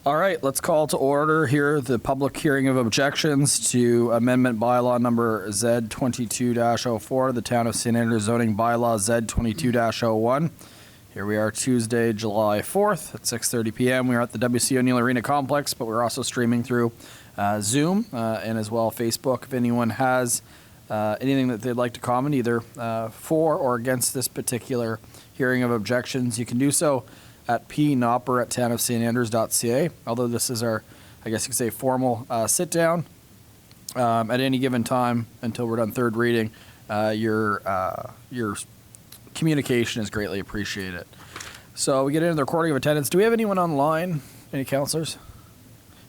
All right, let's call to order here the public hearing of objections to amendment bylaw number Z22-04, the Town of St. Andrews zoning bylaw Z22-01. Here we are Tuesday, July 4th at 6:30 p.m. We are at the WC O'Neill Arena Complex, but we're also streaming through Zoom and as well Facebook. If anyone has anything that they'd like to comment, either for or against this particular hearing of objections, you can do so at pnopper@townofstandarders.ca. Although this is our, I guess you could say, formal sit down. At any given time until we're done third reading, your communication is greatly appreciated. So we get into the recording of attendance. Do we have anyone online? Any councillors?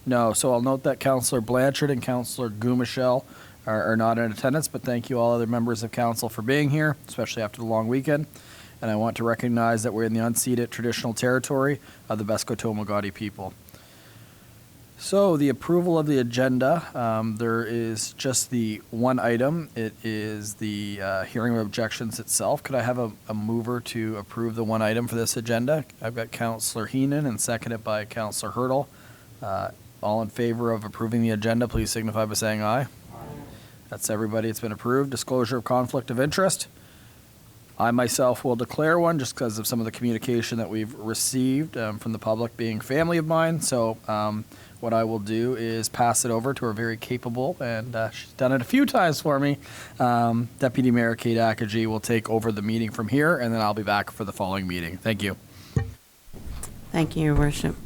No. So I'll note that Councillor Blanchard and Councillor Goumichel are not in attendance, but thank you all other members of council for being here, especially after the long weekend. And I want to recognize that we're in the unceded traditional territory of the Beskoto-Magadi people. So the approval of the agenda, there is just the one item. It is the hearing of objections itself. Could I have a mover to approve the one item for this agenda? I've got Councillor Heenan and seconded by Councillor Hurdle. All in favor of approving the agenda, please signify by saying aye. Aye. That's everybody. It's been approved. Disclosure of conflict of interest. I myself will declare one just because of some of the communication that we've received from the public being family of mine. So what I will do is pass it over to our very capable, and she's done it a few times for me, Deputy Mayor Kate Akaji will take over the meeting from here, and then I'll be back for the following meeting. Thank you. Thank you, Your Worship.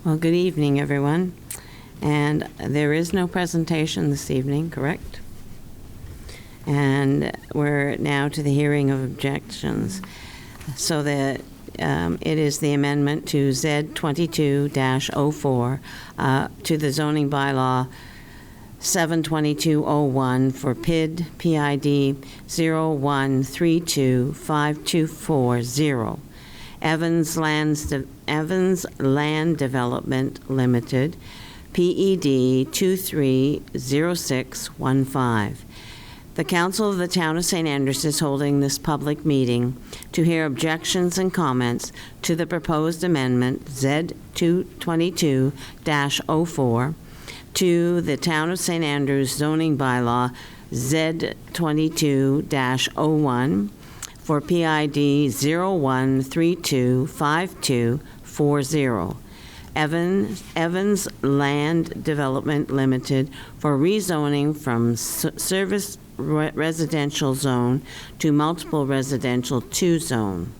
Well, good evening, everyone. And there is no presentation this evening, correct? And we're now to the hearing of objections. So that it is the amendment to Z22-04 to the zoning bylaw 72201 for PID 01325240. Evans Land Development Limited, PED 230615. The Council of the Town of St. Andrews is holding this public meeting to hear objections and comments to the proposed amendment Z22-04 to the Town of St. Andrews zoning bylaw Z22-01 for PID 01325240. Evans Land Development Limited for rezoning from service residential zone to multiple residential 2 zone.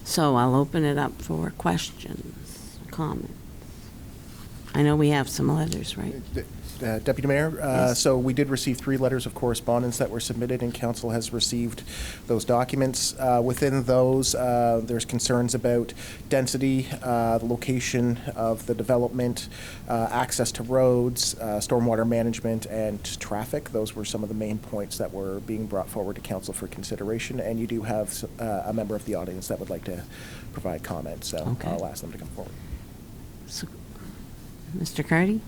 So I'll open it up for questions, comments. I know we have some letters, right? Deputy Mayor, Yes. So we did receive 3 letters of correspondence that were submitted, and Council has received those documents. Within those, there's concerns about density, the location of the development, access to roads, stormwater management, and traffic. Those were some of the main points that were being brought forward to Council for consideration, and you do have a member of the audience that would like to provide comments, so Okay. I'll ask them to come forward. So, Mr. Cardy?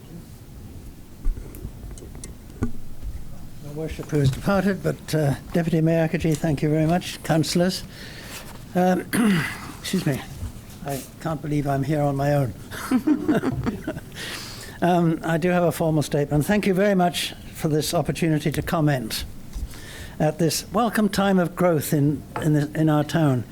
Worship, who has departed, but Deputy Mayor Akaji, thank you very much. Councillors, excuse me, I can't believe I'm here on my own. I do have a formal statement. Thank you very much for this opportunity to comment at this welcome time of growth in our town.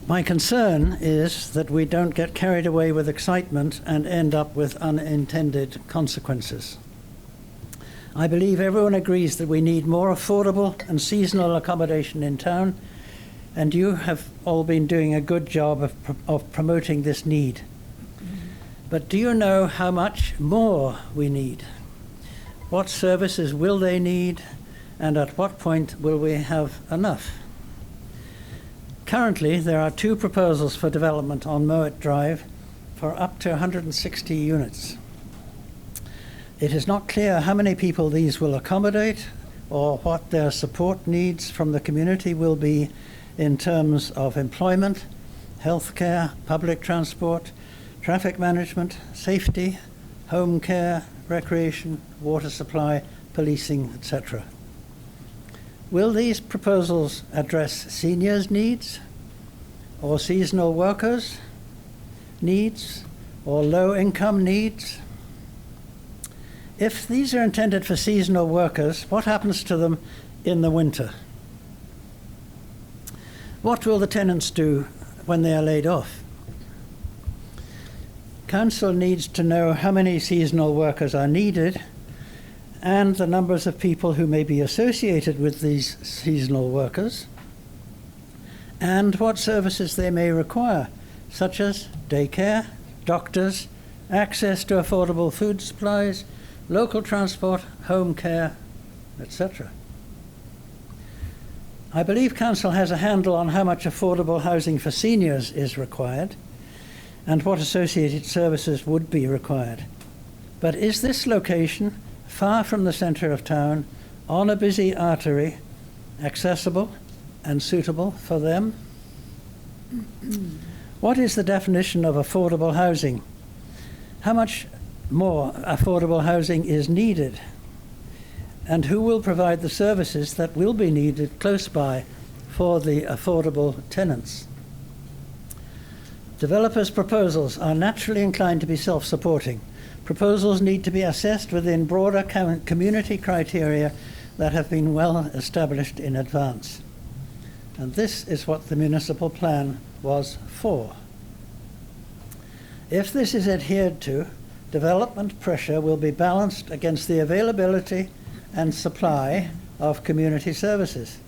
My concern is that we don't get carried away with excitement and end up with unintended consequences. I believe everyone agrees that we need more affordable and seasonal accommodation in town, and you have all been doing a good job of promoting this need. But do you know how much more we need? What services will they need, and at what point will we have enough? Currently, there are 2 proposals for development on Mowat Drive for up to 160 units. It is not clear how many people these will accommodate or what their support needs from the community will be in terms of employment, healthcare, public transport, traffic management, safety, home care, recreation, water supply, policing, etc. Will these proposals address seniors' needs, or seasonal workers' needs, or low-income needs? If these are intended for seasonal workers, what happens to them in the winter? What will the tenants do when they are laid off? Council needs to know how many seasonal workers are needed and the numbers of people who may be associated with these seasonal workers, and what services they may require, such as daycare, doctors, access to affordable food supplies, local transport, home care, etc. I believe Council has a handle on how much affordable housing for seniors is required and what associated services would be required. But is this location, far from the centre of town, on a busy artery, accessible and suitable for them? What is the definition of affordable housing? How much more affordable housing is needed? And who will provide the services that will be needed close by for the affordable tenants? Developers' proposals are naturally inclined to be self-supporting. Proposals need to be assessed within broader community criteria that have been well established in advance. And this is what the municipal plan was for. If this is adhered to, development pressure will be balanced against the availability and supply of community services.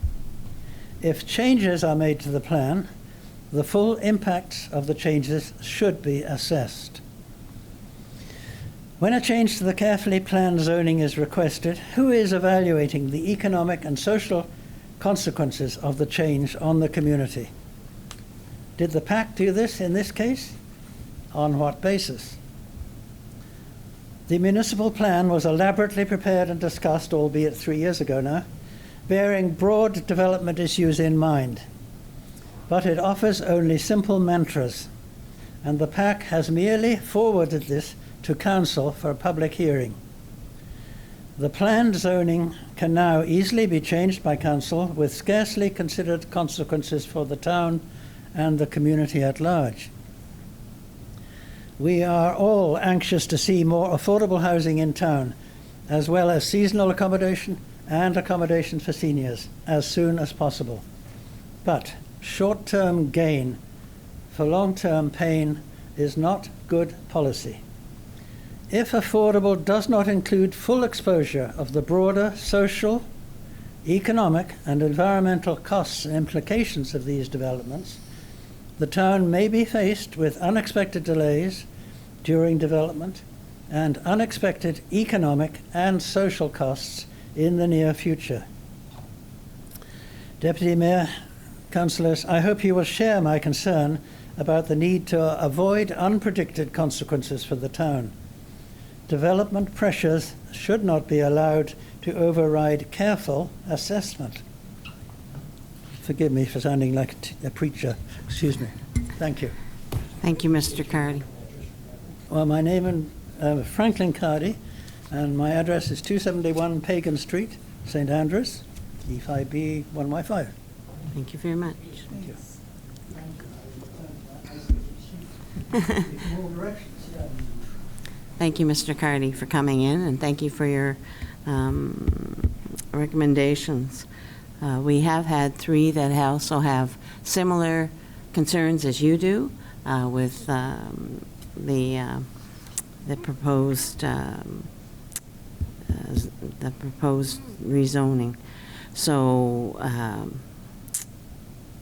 If changes are made to the plan, the full impacts of the changes should be assessed. When a change to the carefully planned zoning is requested, who is evaluating the economic and social consequences of the change on the community? Did the PAC do this in this case? On what basis? The municipal plan was elaborately prepared and discussed, albeit 3 years ago now, bearing broad development issues in mind. But it offers only simple mantras, and the PAC has merely forwarded this to Council for a public hearing. The planned zoning can now easily be changed by Council with scarcely considered consequences for the town and the community at large. We are all anxious to see more affordable housing in town, as well as seasonal accommodation and accommodation for seniors, as soon as possible. But short-term gain for long-term pain is not good policy. If affordable does not include full exposure of the broader social, economic, and environmental costs and implications of these developments, the town may be faced with unexpected delays during development and unexpected economic and social costs in the near future. Deputy Mayor, Councillors, I hope you will share my concern about the need to avoid unpredicted consequences for the town. Development pressures should not be allowed to override careful assessment. Forgive me for sounding like a preacher. Excuse me. Thank you. Thank you, Mr. Cardy. Well, my name is Franklin Cardy, and my address is 271 Pagan Street, St. Andrews, E5B 1Y5. Thank you very much. Thank you. Thank you, Mr. Cardy, for coming in, and thank you for your recommendations. We have had 3 that also have similar concerns as you do with the proposed rezoning. So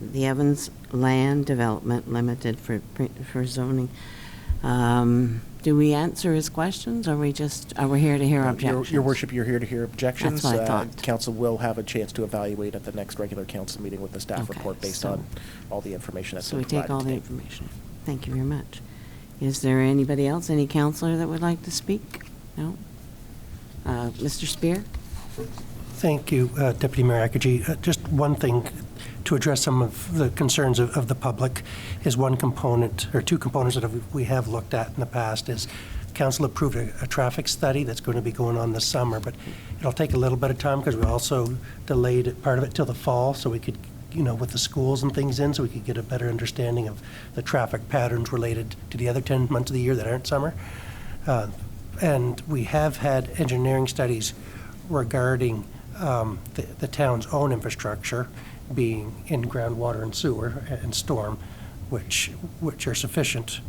the Evans Land Development Limited for zoning. Do we answer his questions, or are we here to hear objections? Your Worship, you're here to hear objections. That's what I thought. Council will have a chance to evaluate at the next regular council meeting with the staff Okay, report based on all the information that's So been we take provided all the today. information. Thank you very much. Is there anybody else, any counselor that would like to speak? No? Mr. Spear? Thank you, Deputy Mayor Akaji. Just one thing to address some of the concerns of the public is one component, or 2 components that we have looked at in the past, is council approved a traffic study that's going to be going on this summer, but it'll take a little bit of time because we also delayed part of it till the fall so we could, with the schools and things in, so we could get a better understanding of the traffic patterns related to the other 10 months of the year that aren't summer. And we have had engineering studies regarding the town's own infrastructure being in groundwater and sewer and storm, which are sufficient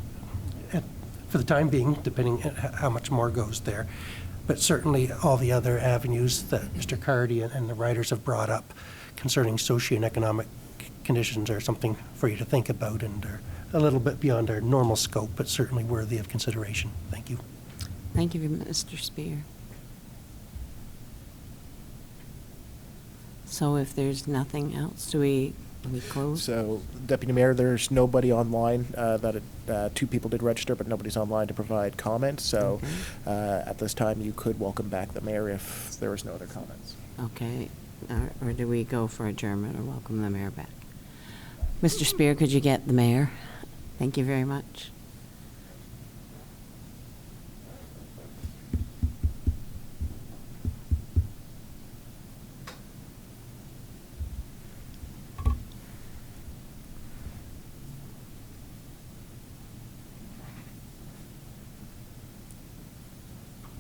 for the time being, depending on how much more goes there. But certainly all the other avenues that Mr. Cardy and the writers have brought up concerning socio and economic conditions are something for you to think about, and are a little bit beyond our normal scope, but certainly worthy of consideration. Thank you. Thank you, Mr. Spear. So if there's nothing else, do we close? So, Deputy Mayor, there's nobody online. Two people did register, but nobody's online to provide comments. So, at this time, you could welcome back the mayor if there was no other comments. Okay. Or do we go for adjournment or welcome the mayor back? Mr. Spear, could you get the mayor? Thank you very much.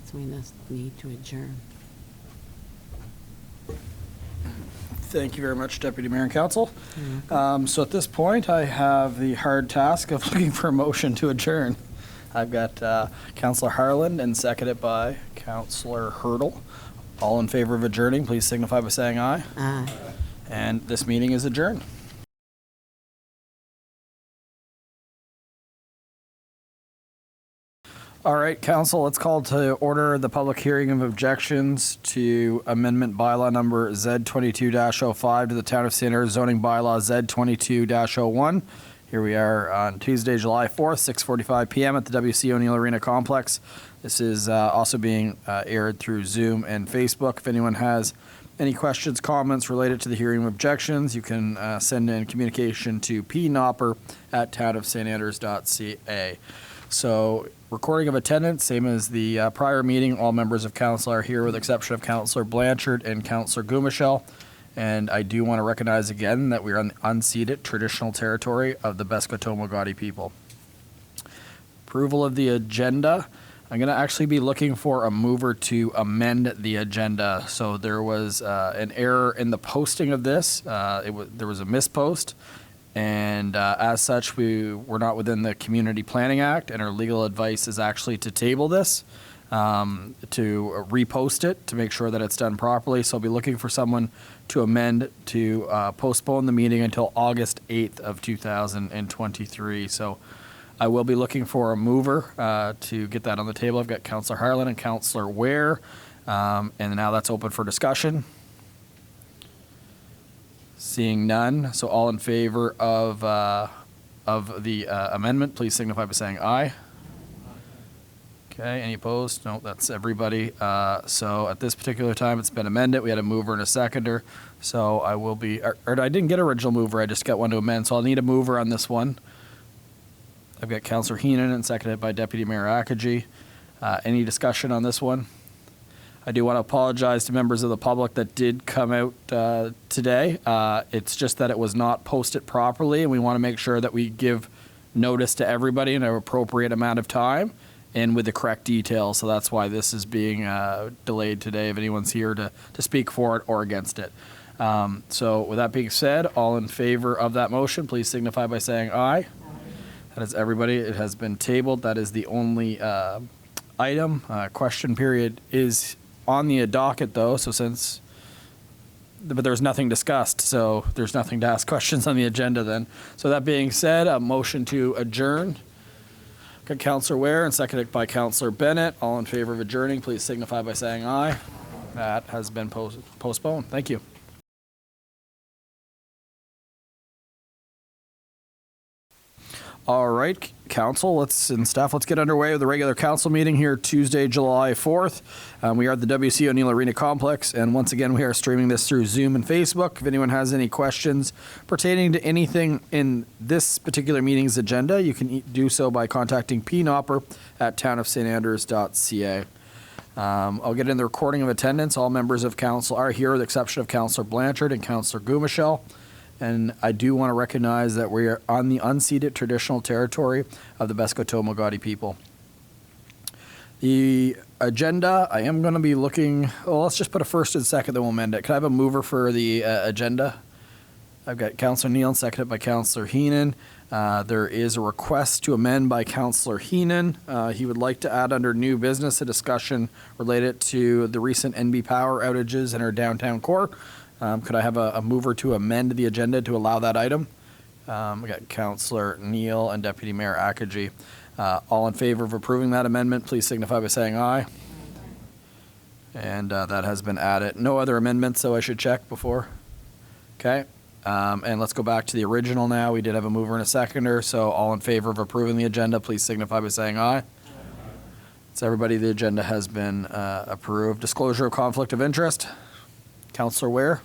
So we just need to adjourn. Thank you very much, Deputy Mayor and Council. So at this point, I have the hard task of looking for a motion to adjourn. I've got Councillor Harland and seconded by Councillor Hurdle. All in favor of adjourning, please signify by saying aye. Aye. And this meeting is adjourned. All right, Council, let's call to order the public hearing of objections to amendment bylaw number Z22-05 to the Town of St. Andrews zoning bylaw Z22-01. Here we are on Tuesday, July 4th, 6:45 p.m. at the W.C. O'Neill Arena Complex. This is also being aired through Zoom and Facebook. If anyone has any questions, comments related to the hearing of objections, you can send in communication to pnopper@townofstandarders.ca. So, recording of attendance, same as the prior meeting. All members of council are here with the exception of Councillor Blanchard and Councillor Gumashell. And I do want to recognize again that we are on the unceded traditional territory of the Beskotomogati people. Approval of the agenda. I'm going to actually be looking for a mover to amend the agenda. So there was an error in the posting of this. There was a mispost. And as such, we were not within the Community Planning Act, and our legal advice is actually to table this, to repost it, to make sure that it's done properly. So I'll be looking for someone to amend to postpone the meeting until August 8th of 2023. So I will be looking for a mover to get that on the table. I've got Councillor Harlan and Councillor Ware, and now that's open for discussion. Seeing none, so all in favor of the amendment, please signify by saying aye. Okay, any opposed? No, that's everybody. So at this particular time, it's been amended. We had a mover and a seconder. So I will be, or I didn't get original mover, I just got one to amend. So I'll need a mover on this one. I've got Councillor Heenan and seconded by Deputy Mayor Akaji. Any discussion on this one? I do want to apologize to members of the public that did come out today. It's just that it was not posted properly, and we want to make sure that we give notice to everybody in an appropriate amount of time and with the correct details. So that's why this is being delayed today, if anyone's here to speak for it or against it. So with that being said, all in favor of that motion, please signify by saying aye. That is everybody. It has been tabled. That is the only item. Question period is on the docket, though, but there's nothing discussed, so there's nothing to ask questions on the agenda then. So that being said, a motion to adjourn. Got Councillor Ware and seconded by Councillor Bennett. All in favor of adjourning, please signify by saying aye. That has been postponed. Thank you. All right, council, and staff, let's get underway with the regular council meeting here Tuesday, July 4th. We are at the W.C. O'Neill Arena Complex, and once again, we are streaming this through Zoom and Facebook. If anyone has any questions pertaining to anything in this particular meeting's agenda, you can do so by contacting pnopper at townofstandrews.ca. I'll get in the recording of attendance. All members of council are here with the exception of Councillor Blanchard and Councillor Gumashell. And I do want to recognize that we are on the unceded traditional territory of the Beskoto-Mogadi people. The agenda, I am going to be looking, well, let's just put a first and second, then we'll amend it. Can I have a mover for the agenda? I've got Councillor Neal, seconded by Councillor Heenan. There is a request to amend by Councillor Heenan. He would like to add under new business a discussion related to the recent NB Power outages in our downtown core. Could I have a mover to amend the agenda to allow that item? We got Councillor Neal and Deputy Mayor Akaji. All in favor of approving that amendment, please signify by saying aye. And that has been added. No other amendments, so I should check before. Okay. And let's go back to the original now. We did have a mover and a seconder, so all in favor of approving the agenda, please signify by saying aye. So everybody, the agenda has been approved. Disclosure of conflict of interest. Councillor Ware.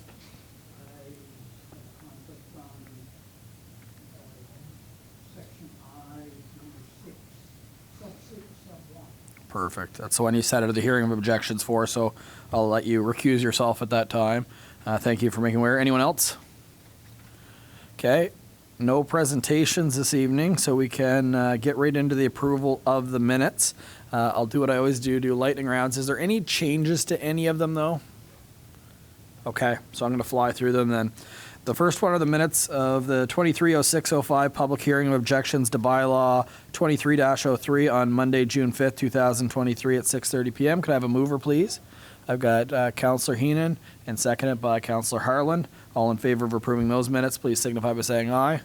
Perfect. That's the one you set out of the hearing of objections for, so I'll let you recuse yourself at that time. Thank you for making aware. Anyone else? Okay. No presentations this evening, so we can get right into the approval of the minutes. I'll do what I always do lightning rounds. Is there any changes to any of them, though? Okay, so I'm going to fly through them then. The first one are the minutes of the 230605 public hearing of objections to bylaw 23-03 on Monday, June 5th, 2023 at 6:30 p.m. Could I have a mover, please? I've got Councillor Heenan and seconded by Councillor Harlan. All in favor of approving those minutes, please signify by saying aye.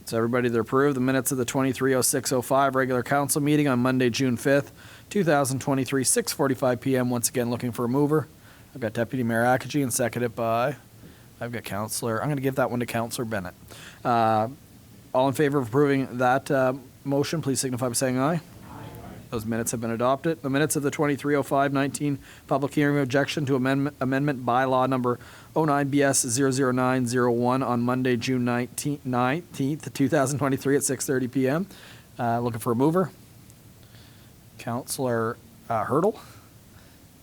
So everybody that approved the minutes of the 230605 regular council meeting on Monday, June 5th, 2023, 6:45 p.m. Once again, looking for a mover. I've got Deputy Mayor Akaji and seconded by, I've got Councillor, I'm going to give that one to Councillor Bennett. All in favor of approving that motion, please signify by saying aye. Aye. Those minutes have been adopted. The minutes of the 2305-19 public hearing of objection to amendment bylaw number 09BS00901 on Monday, June 19th, 2023 at 6:30 p.m. Looking for a mover. Councillor Hurdle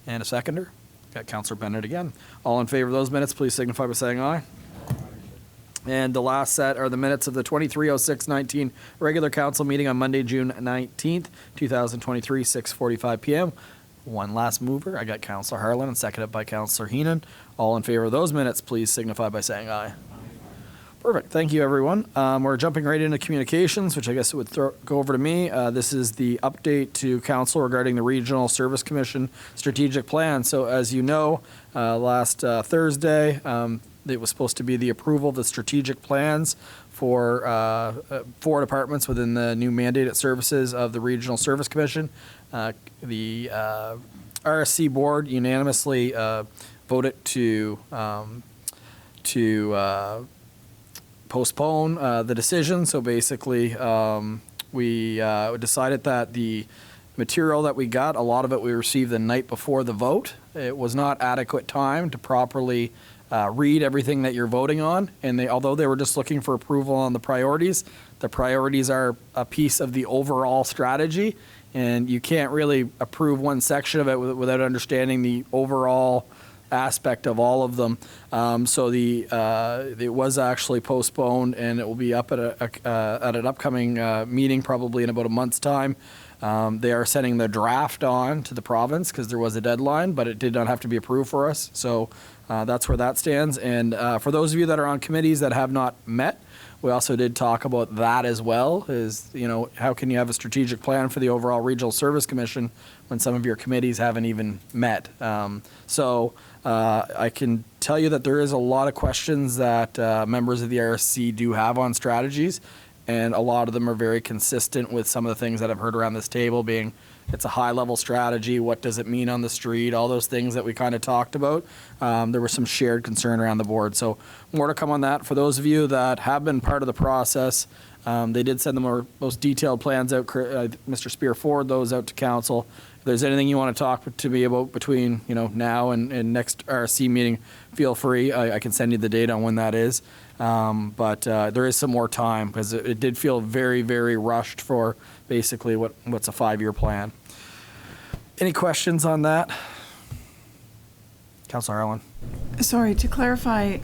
and a seconder. Got Councillor Bennett again. All in favor of those minutes, please signify by saying aye. And the last set are the minutes of the 2306-19 regular council meeting on Monday, June 19th, 2023, 6:45 p.m. One last mover. I got Councillor Harlan and seconded by Councillor Heenan. All in favor of those minutes, please signify by saying aye. Perfect. Thank you, everyone. We're jumping right into communications, which I guess would go over to me. This is the update to council regarding the Regional Service Commission strategic plan. So as you know, last Thursday, it was supposed to be the approval of the strategic plans for 4 departments within the new mandated services of the Regional Service Commission. The RSC board unanimously voted to postpone the decision. So basically, we decided that the material that we got, a lot of it we received the night before the vote. It was not adequate time to properly read everything that you're voting on. And although they were just looking for approval on the priorities are a piece of the overall strategy. And you can't really approve one section of it without understanding the overall aspect of all of them. So it was actually postponed, and it will be up at an upcoming meeting probably in about a month's time. They are sending the draft on to the province because there was a deadline, but it did not have to be approved for us. So that's where that stands. And for those of you that are on committees that have not met, we also did talk about that as well, is, how can you have a strategic plan for the overall Regional Service Commission when some of your committees haven't even met? So I can tell you that there is a lot of questions that members of the RSC do have on strategies, and a lot of them are very consistent with some of the things that I've heard around this table, being it's a high-level strategy, what does it mean on the street, all those things that we kind of talked about. There was some shared concern around the board. So more to come on that. For those of you that have been part of the process, They did send the most detailed plans out. Mr. Spear forwarded those out to council. If there's anything you want to talk to me about between now and next RSC meeting, feel free. I can send you the date on when that is. But there is some more time because it did feel very, very rushed for basically what's a 5-year plan. Any questions on that? Councillor Arlen. Sorry, to clarify,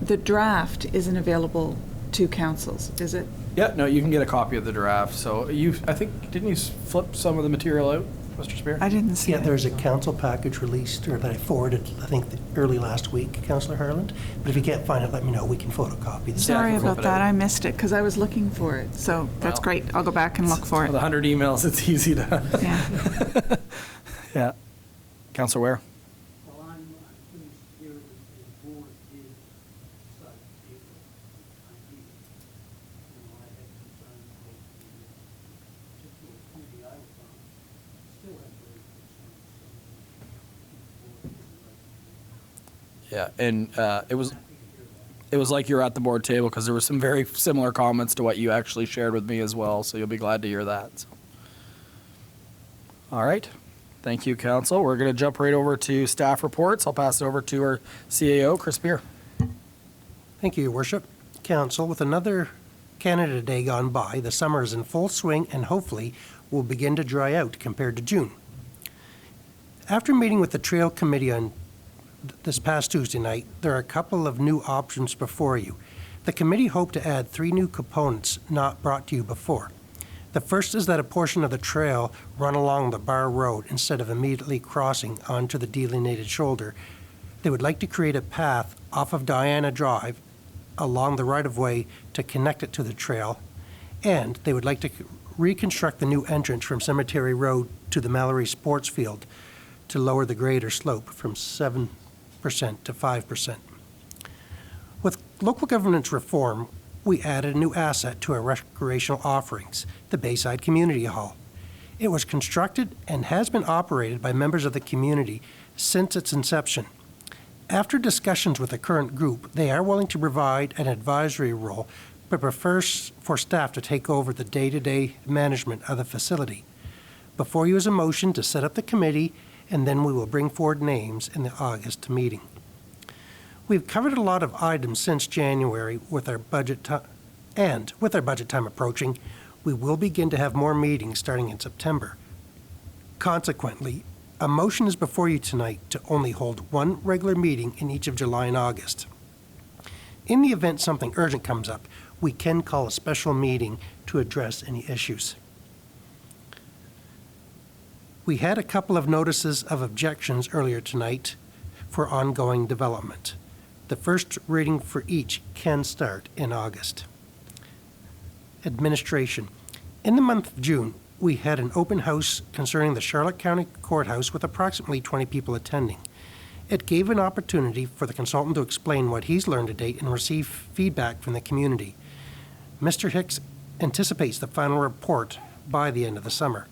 the draft isn't available to councils, is it? Yeah, no, you can get a copy of the draft. So I think, didn't you flip some of the material out, Mr. Spear? I didn't see Yeah, it. there's a council package released, or that I forwarded, I think, early last week, Councillor Harland. But if you can't find it, let me know. We can photocopy the Sorry flip about it that. out. I missed it because I was looking for it. So that's Well, great. I'll go back and look for With it. 100 emails, it's easy to. Yeah. Yeah. Councillor Ware? Well, I'm pleased to hear that the board did decide to table it. I had concerns about the particular committee I was on. Still have very concerns. Yeah, and it was like you're at the board table because there were some very similar comments to what you actually shared with me as well, so you'll be glad to hear that. So. All right. Thank you, Council. We're going to jump right over to staff reports. I'll pass it over to our CAO, Chris Spear. Thank you, Your Worship. Council, with another Canada Day gone by, the summer is in full swing and hopefully will begin to dry out compared to June. After meeting with the Trail Committee on this past Tuesday night, there are a couple of new options before you. The committee hoped to add 3 new components not brought to you before. The first is that a portion of the trail run along the Bar Road instead of immediately crossing onto the delineated shoulder. They would like to create a path off of Diana Drive along the right-of-way to connect it to the trail, and they would like to reconstruct the new entrance from Cemetery Road to the Mallory Sports Field to lower the grade or slope from 7% to 5%. With local governance reform, we added a new asset to our recreational offerings, the Bayside Community Hall. It was constructed and has been operated by members of the community since its inception. After discussions with the current group, they are willing to provide an advisory role, but prefers for staff to take over the day-to-day management of the facility. Before you is a motion to set up the committee, and then we will bring forward names in the August meeting. We've covered a lot of items since January with our budget time approaching. We will begin to have more meetings starting in September. Consequently, a motion is before you tonight to only hold 1 regular meeting in each of July and August. In the event something urgent comes up, we can call a special meeting to address any issues. We had a couple of notices of objections earlier tonight for ongoing development. The first reading for each can start in August. Administration. In the month of June, we had an open house concerning the Charlotte County Courthouse with approximately 20 people attending. It gave an opportunity for the consultant to explain what he's learned to date and receive feedback from the community. Mr. Hicks anticipates the final report by the end of the summer.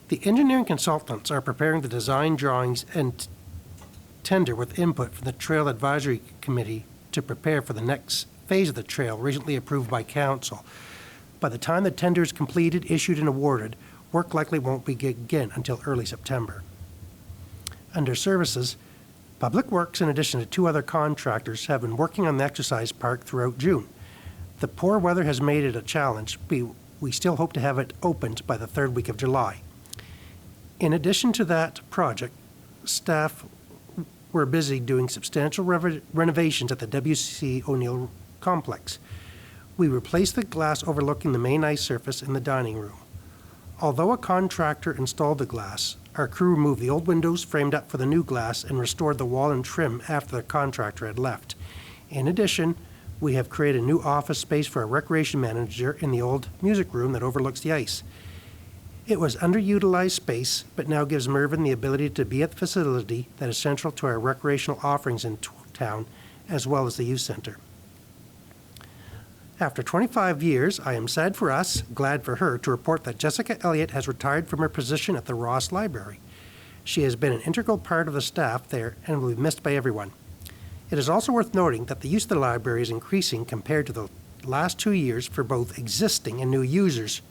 The engineering consultants are preparing the design drawings and tender with input from the Trail Advisory Committee to prepare for the next phase of the trail recently approved by Council. By the time the tender is completed, issued, and awarded, work likely won't begin until early September. Under services, Public Works, in addition to 2 other contractors, have been working on the exercise park throughout June. The poor weather has made it a challenge, but we still hope to have it opened by the 3rd week of July. In addition to that project, staff were busy doing substantial renovations at the W.C. O'Neill complex. We replaced the glass overlooking the main ice surface in the dining room. Although a contractor installed the glass, our crew removed the old windows, framed up for the new glass, and restored the wall and trim after the contractor had left. In addition, we have created a new office space for a recreation manager in the old music room that overlooks the ice. It was underutilized space, but now gives Mervyn the ability to be at the facility that is central to our recreational offerings in town, as well as the youth center. After 25 years, I am sad for us, glad for her, to report that Jessica Elliott has retired from her position at the Ross Library. She has been an integral part of the staff there and will be missed by everyone. It is also worth noting that the use of the library is increasing compared to the last 2 years for both existing and new users.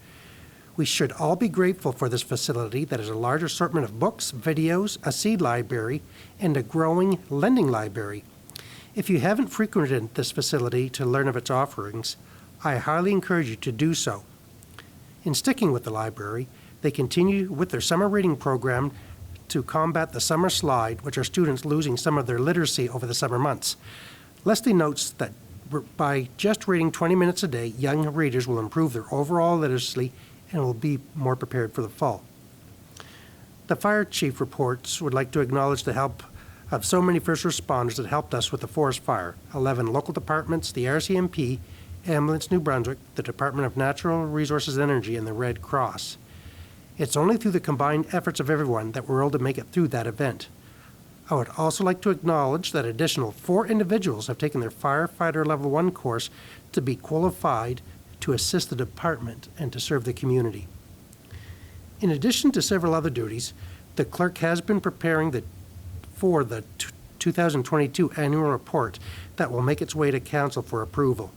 We should all be grateful for this facility that has a large assortment of books, videos, a seed library, and a growing lending library. If you haven't frequented this facility to learn of its offerings, I highly encourage you to do so. In sticking with the library, they continue with their summer reading program to combat the summer slide, which are students losing some of their literacy over the summer months. Leslie notes that by just reading 20 minutes a day, young readers will improve their overall literacy and will be more prepared for the fall. The fire chief reports would like to acknowledge the help of so many first responders that helped us with the forest fire. 11 local departments, the RCMP, Ambulance New Brunswick, the Department of Natural Resources and Energy, and the Red Cross. It's only through the combined efforts of everyone that we're able to make it through that event. I would also like to acknowledge that additional 4 individuals have taken their firefighter level 1 course to be qualified to assist the department and to serve the community. In addition to several other duties, the clerk has been preparing for the 2022 annual report that will make its way to council for approval.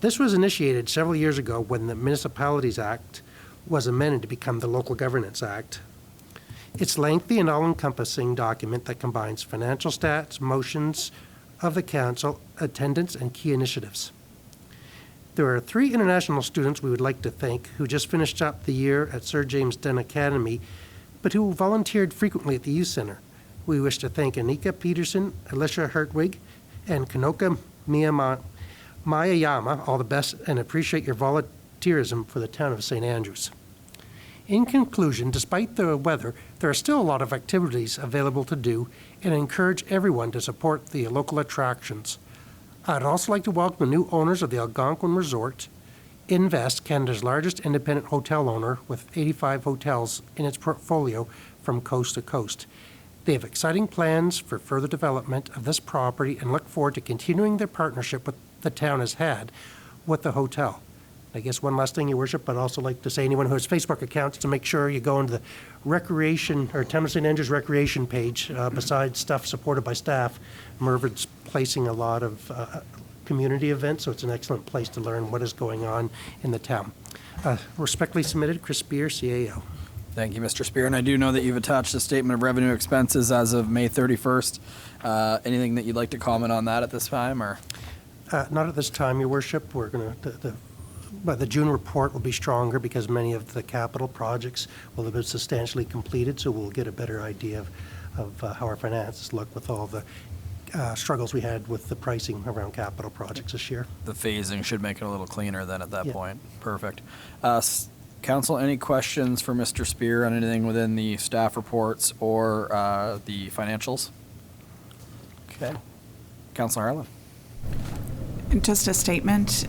This was initiated several years ago when the Municipalities Act was amended to become the Local Governance Act. It's lengthy and all-encompassing document that combines financial stats, motions of the council, attendance, and key initiatives. There are 3 international students we would like to thank who just finished up the year at Sir James Dunn Academy, but who volunteered frequently at the Youth Center. We wish to thank Anika Peterson, Alicia Hertwig, and Kanoka Mayayama, all the best, and appreciate your volunteerism for the town of St. Andrews. In conclusion, despite the weather, there are still a lot of activities available to do, and I encourage everyone to support the local attractions. I'd also like to welcome the new owners of the Algonquin Resort, Invest, Canada's largest independent hotel owner with 85 hotels in its portfolio from coast to coast. They have exciting plans for further development of this property and look forward to continuing their partnership with the town has had with the hotel. I guess one last thing, Your Worship, I'd also like to say anyone who has Facebook accounts to make sure you go into the recreation or Town of St. Andrews recreation page. Besides stuff supported by staff, Mervin's placing a lot of community events, so it's an excellent place to learn what is going on in the town. Respectfully submitted, Chris Spear, CAO. Thank you, Mr. Spear. And I do know that you've attached a statement of revenue expenses as of May 31st. Anything that you'd like to comment on that at this time, or? Not at this time, Your Worship. We're going to, but the June report will be stronger because many of the capital projects will have been substantially completed, so we'll get a better idea of how our finances look with all the struggles we had with the pricing around capital projects this year. The phasing should make it a little cleaner then at that Yeah. point. Perfect. Council, any questions for Mr. Spear on anything within the staff reports or the financials? Okay. Councilor Harlan. Just a statement.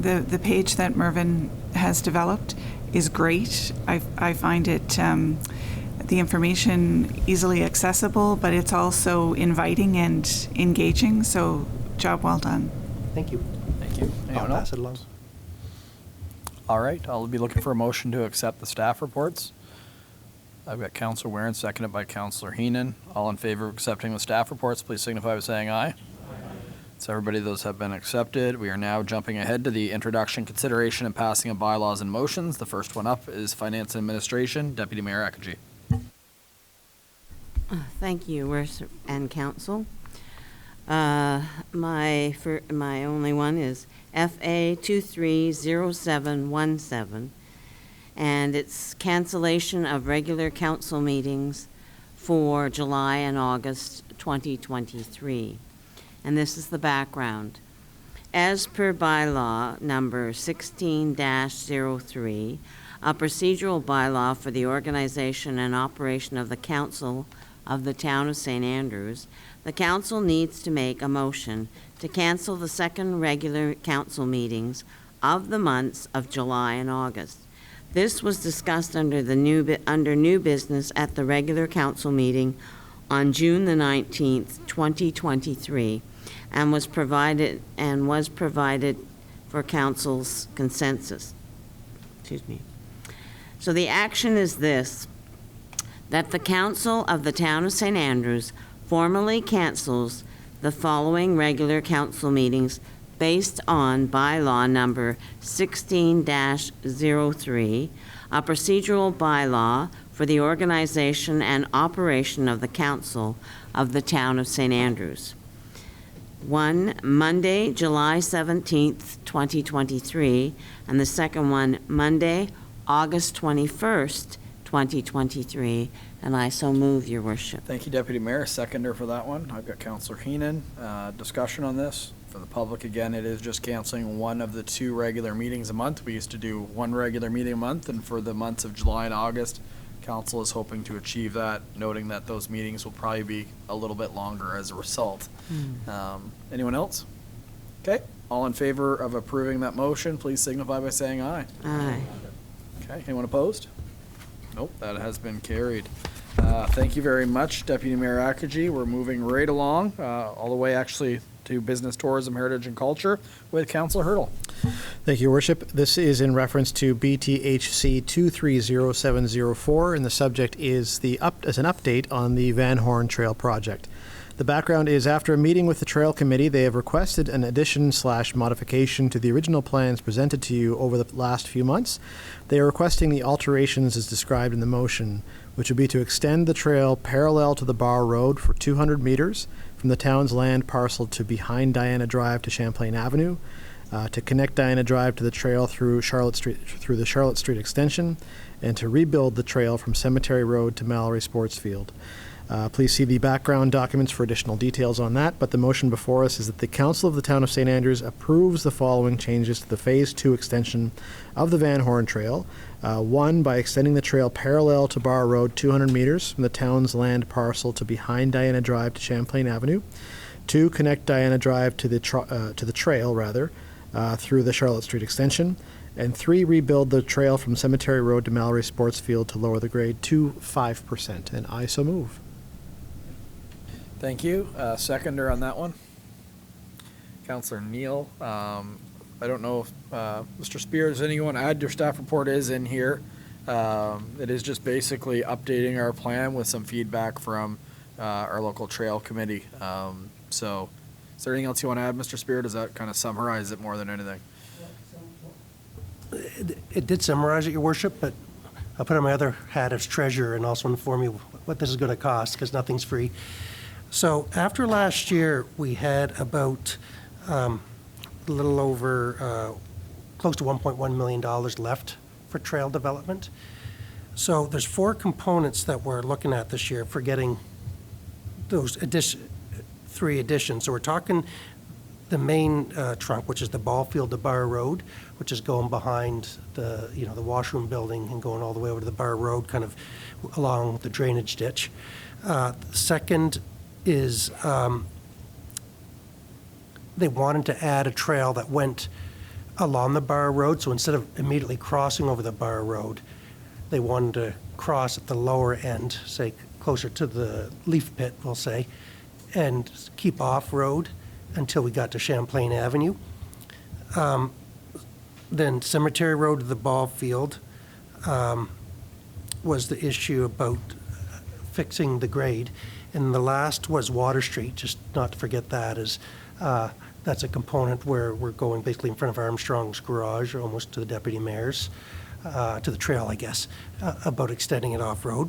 The page that Mervyn has developed is great. I find it, the information easily accessible, but it's also inviting and engaging, so job well done. Thank you. Thank you. I'll Anyone else? pass it along. All right, I'll be looking for a motion to accept the staff reports. I've got Councilor Warren, seconded by Councilor Heenan. All in favor of accepting the staff reports, please signify by saying aye. So everybody, those have been accepted. We are now jumping ahead to the introduction, consideration, and passing of bylaws and motions. The first one up is Finance and Administration. Deputy Mayor Akaji. Thank you, Worship and Council. My only one is FA 230717, and it's cancellation of regular council meetings for July and August 2023. And this is the background. As per bylaw number 16-03, a procedural bylaw for the organization and operation of the council of the town of St. Andrews, the council needs to make a motion to cancel the second regular council meetings of the months of July and August. This was discussed under new business at the regular council meeting on June the 19th, 2023, and was provided for council's consensus. Excuse me. So the action is this: that the council of the town of St. Andrews formally cancels the following regular council meetings based on bylaw number 16-03, a procedural bylaw for the organization and operation of the council of the town of St. Andrews. One, Monday, July 17th, 2023, and the second one, Monday, August 21st, 2023, and I so move, Your Worship. Thank you, Deputy Mayor. Seconder for that one. I've got Councillor Heenan. Discussion on this. For the public, again, it is just canceling one of the 2 regular meetings a month. We used to do 1 regular meeting a month, and for the months of July and August, Council is hoping to achieve that, noting that those meetings will probably be a little bit longer as a result. Anyone else? Okay. All in favor of approving that motion, please signify by saying aye. Aye. Okay. Anyone opposed? Nope, that has been carried. Thank you very much, Deputy Mayor Akaji. We're moving right along, all the way actually to Business, Tourism, Heritage, and Culture with Councillor Hurdle. Thank you, Your Worship. This is in reference to BTHC 230704, and the subject is as an update on the Van Horn Trail project. The background is, after a meeting with the Trail Committee, they have requested an addition/modification to the original plans presented to you over the last few months. They are requesting the alterations as described in the motion, which would be to extend the trail parallel to the Bar Road for 200 meters from the town's land parcel to behind Diana Drive to Champlain Avenue, to connect Diana Drive to the trail through the Charlotte Street extension, and to rebuild the trail from Cemetery Road to Mallory Sports Field. Please see the background documents for additional details on that, but the motion before us is that the Council of the Town of St. Andrews approves the following changes to the Phase 2 extension of the Van Horn Trail. 1, by extending the trail parallel to Bar Road 200 meters from the town's land parcel to behind Diana Drive to Champlain Avenue. 2, connect Diana Drive to the trail through the Charlotte Street extension. And 3, rebuild the trail from Cemetery Road to Mallory Sports Field to lower the grade to 5%. And I so move. Thank you. Seconder on that one. Councillor Neal. I don't know if Mr. Spears, anyone add? Your staff report is in here. It is just basically updating our plan with some feedback from our local trail committee. So is there anything else you want to add, Mr. Spear? Does that kind of summarize it more than anything? It did summarize it, Your Worship, but I'll put on my other hat as treasurer and also inform you what this is going to cost, because nothing's free. So after last year, we had about a little over, close to $1.1 million left for trail development. So there's 4 components that we're looking at this year for getting those 3 additions. So we're talking the main trunk, which is the ball field to Bar Road, which is going behind the washroom building and going all the way over to the Bar Road, kind of along the drainage ditch. Second is they wanted to add a trail that went along the Bar Road, so instead of immediately crossing over the Bar Road, they wanted to cross at the lower end, say closer to the leaf pit, we'll say, and keep off-road until we got to Champlain Avenue. Then Cemetery Road to the ball field was the issue about fixing the grade. And the last was Water Street, just not to forget that, is that's a component where we're going basically in front of Armstrong's garage, or almost to the deputy mayor's, to the trail, I guess, about extending it off-road.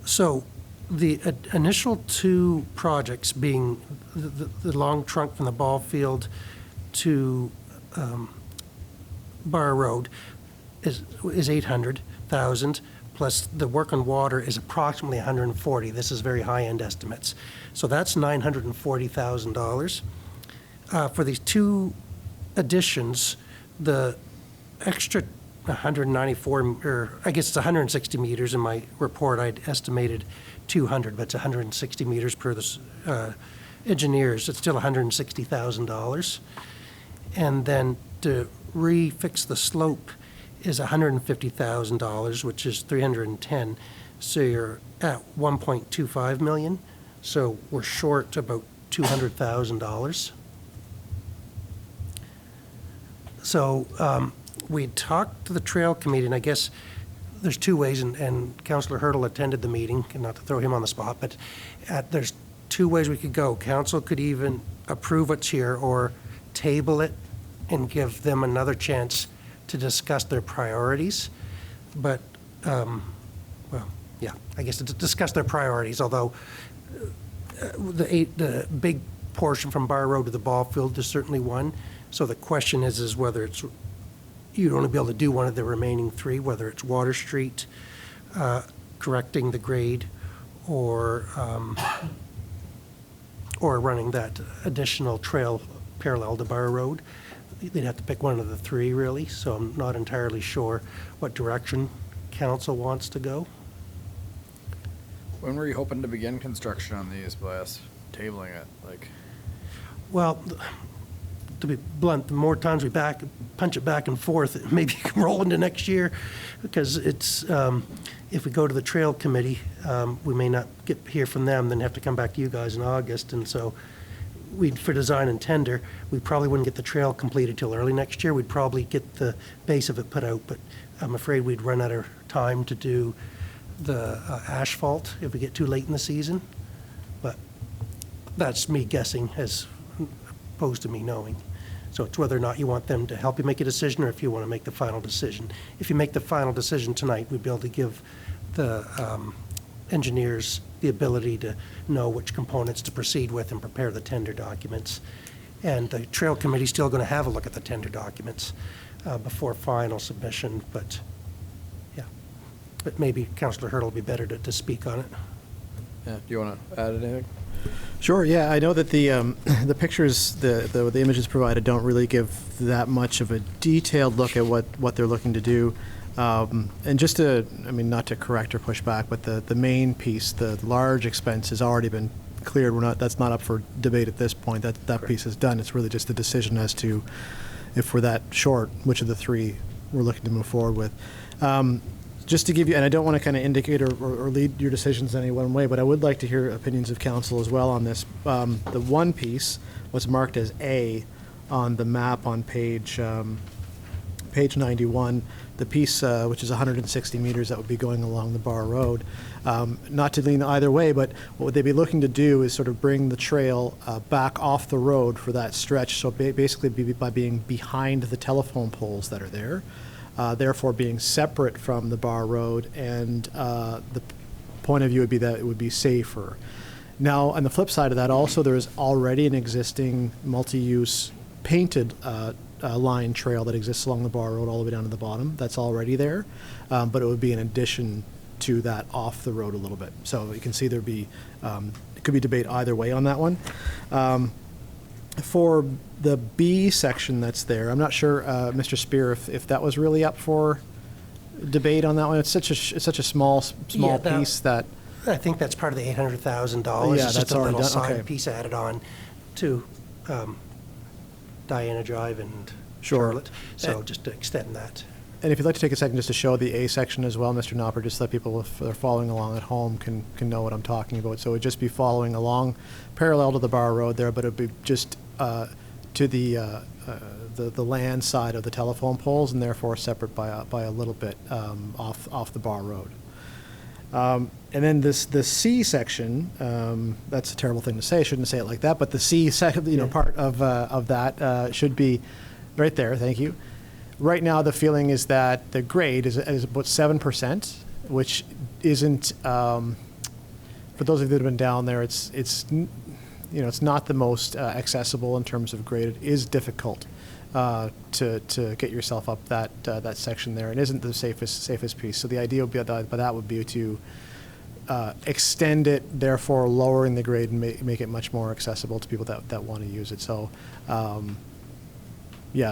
So the initial 2 projects being the long trunk from the ball field to Bar Road is 800,000. Plus the work on water is approximately 140. This is very high-end estimates. So that's $940,000. For these 2 additions, the extra 194, or I guess it's 160 meters in my report, I'd estimated 200, but it's 160 meters per the engineers. It's still $160,000. And then to refix the slope is $150,000, which is 310. So you're at 1.25 million. So we're short about $200,000. So we talked to the trail committee, and I guess there's 2 ways, and Councillor Hurdle attended the meeting, and not to throw him on the spot, but there's 2 ways we could go. Council could even approve what's here or table it and give them another chance to discuss their priorities. But, well, yeah, I guess to discuss their priorities, although the big portion from Bar Road to the ball field is certainly one. So the question is whether it's, you'd only be able to do one of the remaining three, whether it's Water Street, correcting the grade, or running that additional trail parallel to Bar Road. They'd have to pick one of the three, really, so I'm not entirely sure what direction council wants to go. When were you hoping to begin construction on these by us tabling it? Like, Well, to be blunt, the more times we punch it back and forth, it maybe can roll into next year, because it's, if we go to the trail committee, we may not hear from them, then have to come back to you guys in August, and so for design and tender, we probably wouldn't get the trail completed till early next year. We'd probably get the base of it put out, but I'm afraid we'd run out of time to do the asphalt if we get too late in the season. But that's me guessing as opposed to me knowing. So it's whether or not you want them to help you make a decision, or if you want to make the final decision. If you make the final decision tonight, we'd be able to give the engineers the ability to know which components to proceed with and prepare the tender documents. And the trail committee's still going to have a look at the tender documents before final submission, but yeah. But maybe Councillor Hurtle will be better to speak on it. yeah, do you want to add anything? Sure. Yeah, I know that the the pictures, the images provided don't really give that much of a detailed look at what they're looking to do. And just to, I mean, not to correct or push back, but the main piece, the large expense, has already been cleared. That's not up for debate at this point. That piece is done. It's really just a decision as to, if we're that short, which of the three we're looking to move forward with. Just to give you, and I don't want to kind of indicate or lead your decisions any one way, but I would like to hear opinions of council as well on this. The one piece was marked as A on the map on page 91. The piece, which is 160 meters, that would be going along the Bar Road. Not to lean either way, but what would they be looking to do is sort of bring the trail back off the road for that stretch. So basically by being behind the telephone poles that are there. Therefore being separate from the Bar Road, and the point of view would be that it would be safer. Now, on the flip side of that, also there is already an existing multi-use painted line trail that exists along the Bar Road all the way down to the bottom. That's already there, but it would be in addition to that off the road a little bit. So you can see there'd be, it could be debate either way on that one. For the B section that's there, I'm not sure, Mr. Spear, if that was really up for debate on that one. It's such a small Yeah, piece that. I think that's part of the $800,000. Yeah, It's that's just a already little done. side Okay. piece added on to Diana Drive and Sure. Charlotte. So just to extend that. And if you'd like to take a second just to show the A section as well, Mr. Knopper, just so that people, if they're following along at home, can know what I'm talking about. So it would just be following along parallel to the Bar Road there, but it would be just to the land side of the telephone poles, and therefore separate by a little bit off the Bar Road. And then the C section, that's a terrible thing to say. I shouldn't say it like that. But the C section, part of that should be right there. Thank you. Right now, the feeling is that the grade is about 7%, which isn't. For those of you that have been down there, it's not the most accessible in terms of grade. It is difficult to get yourself up that section there, and isn't the safest piece. So the idea by that would be to extend it, therefore lowering the grade and make it much more accessible to people that want to use it. So.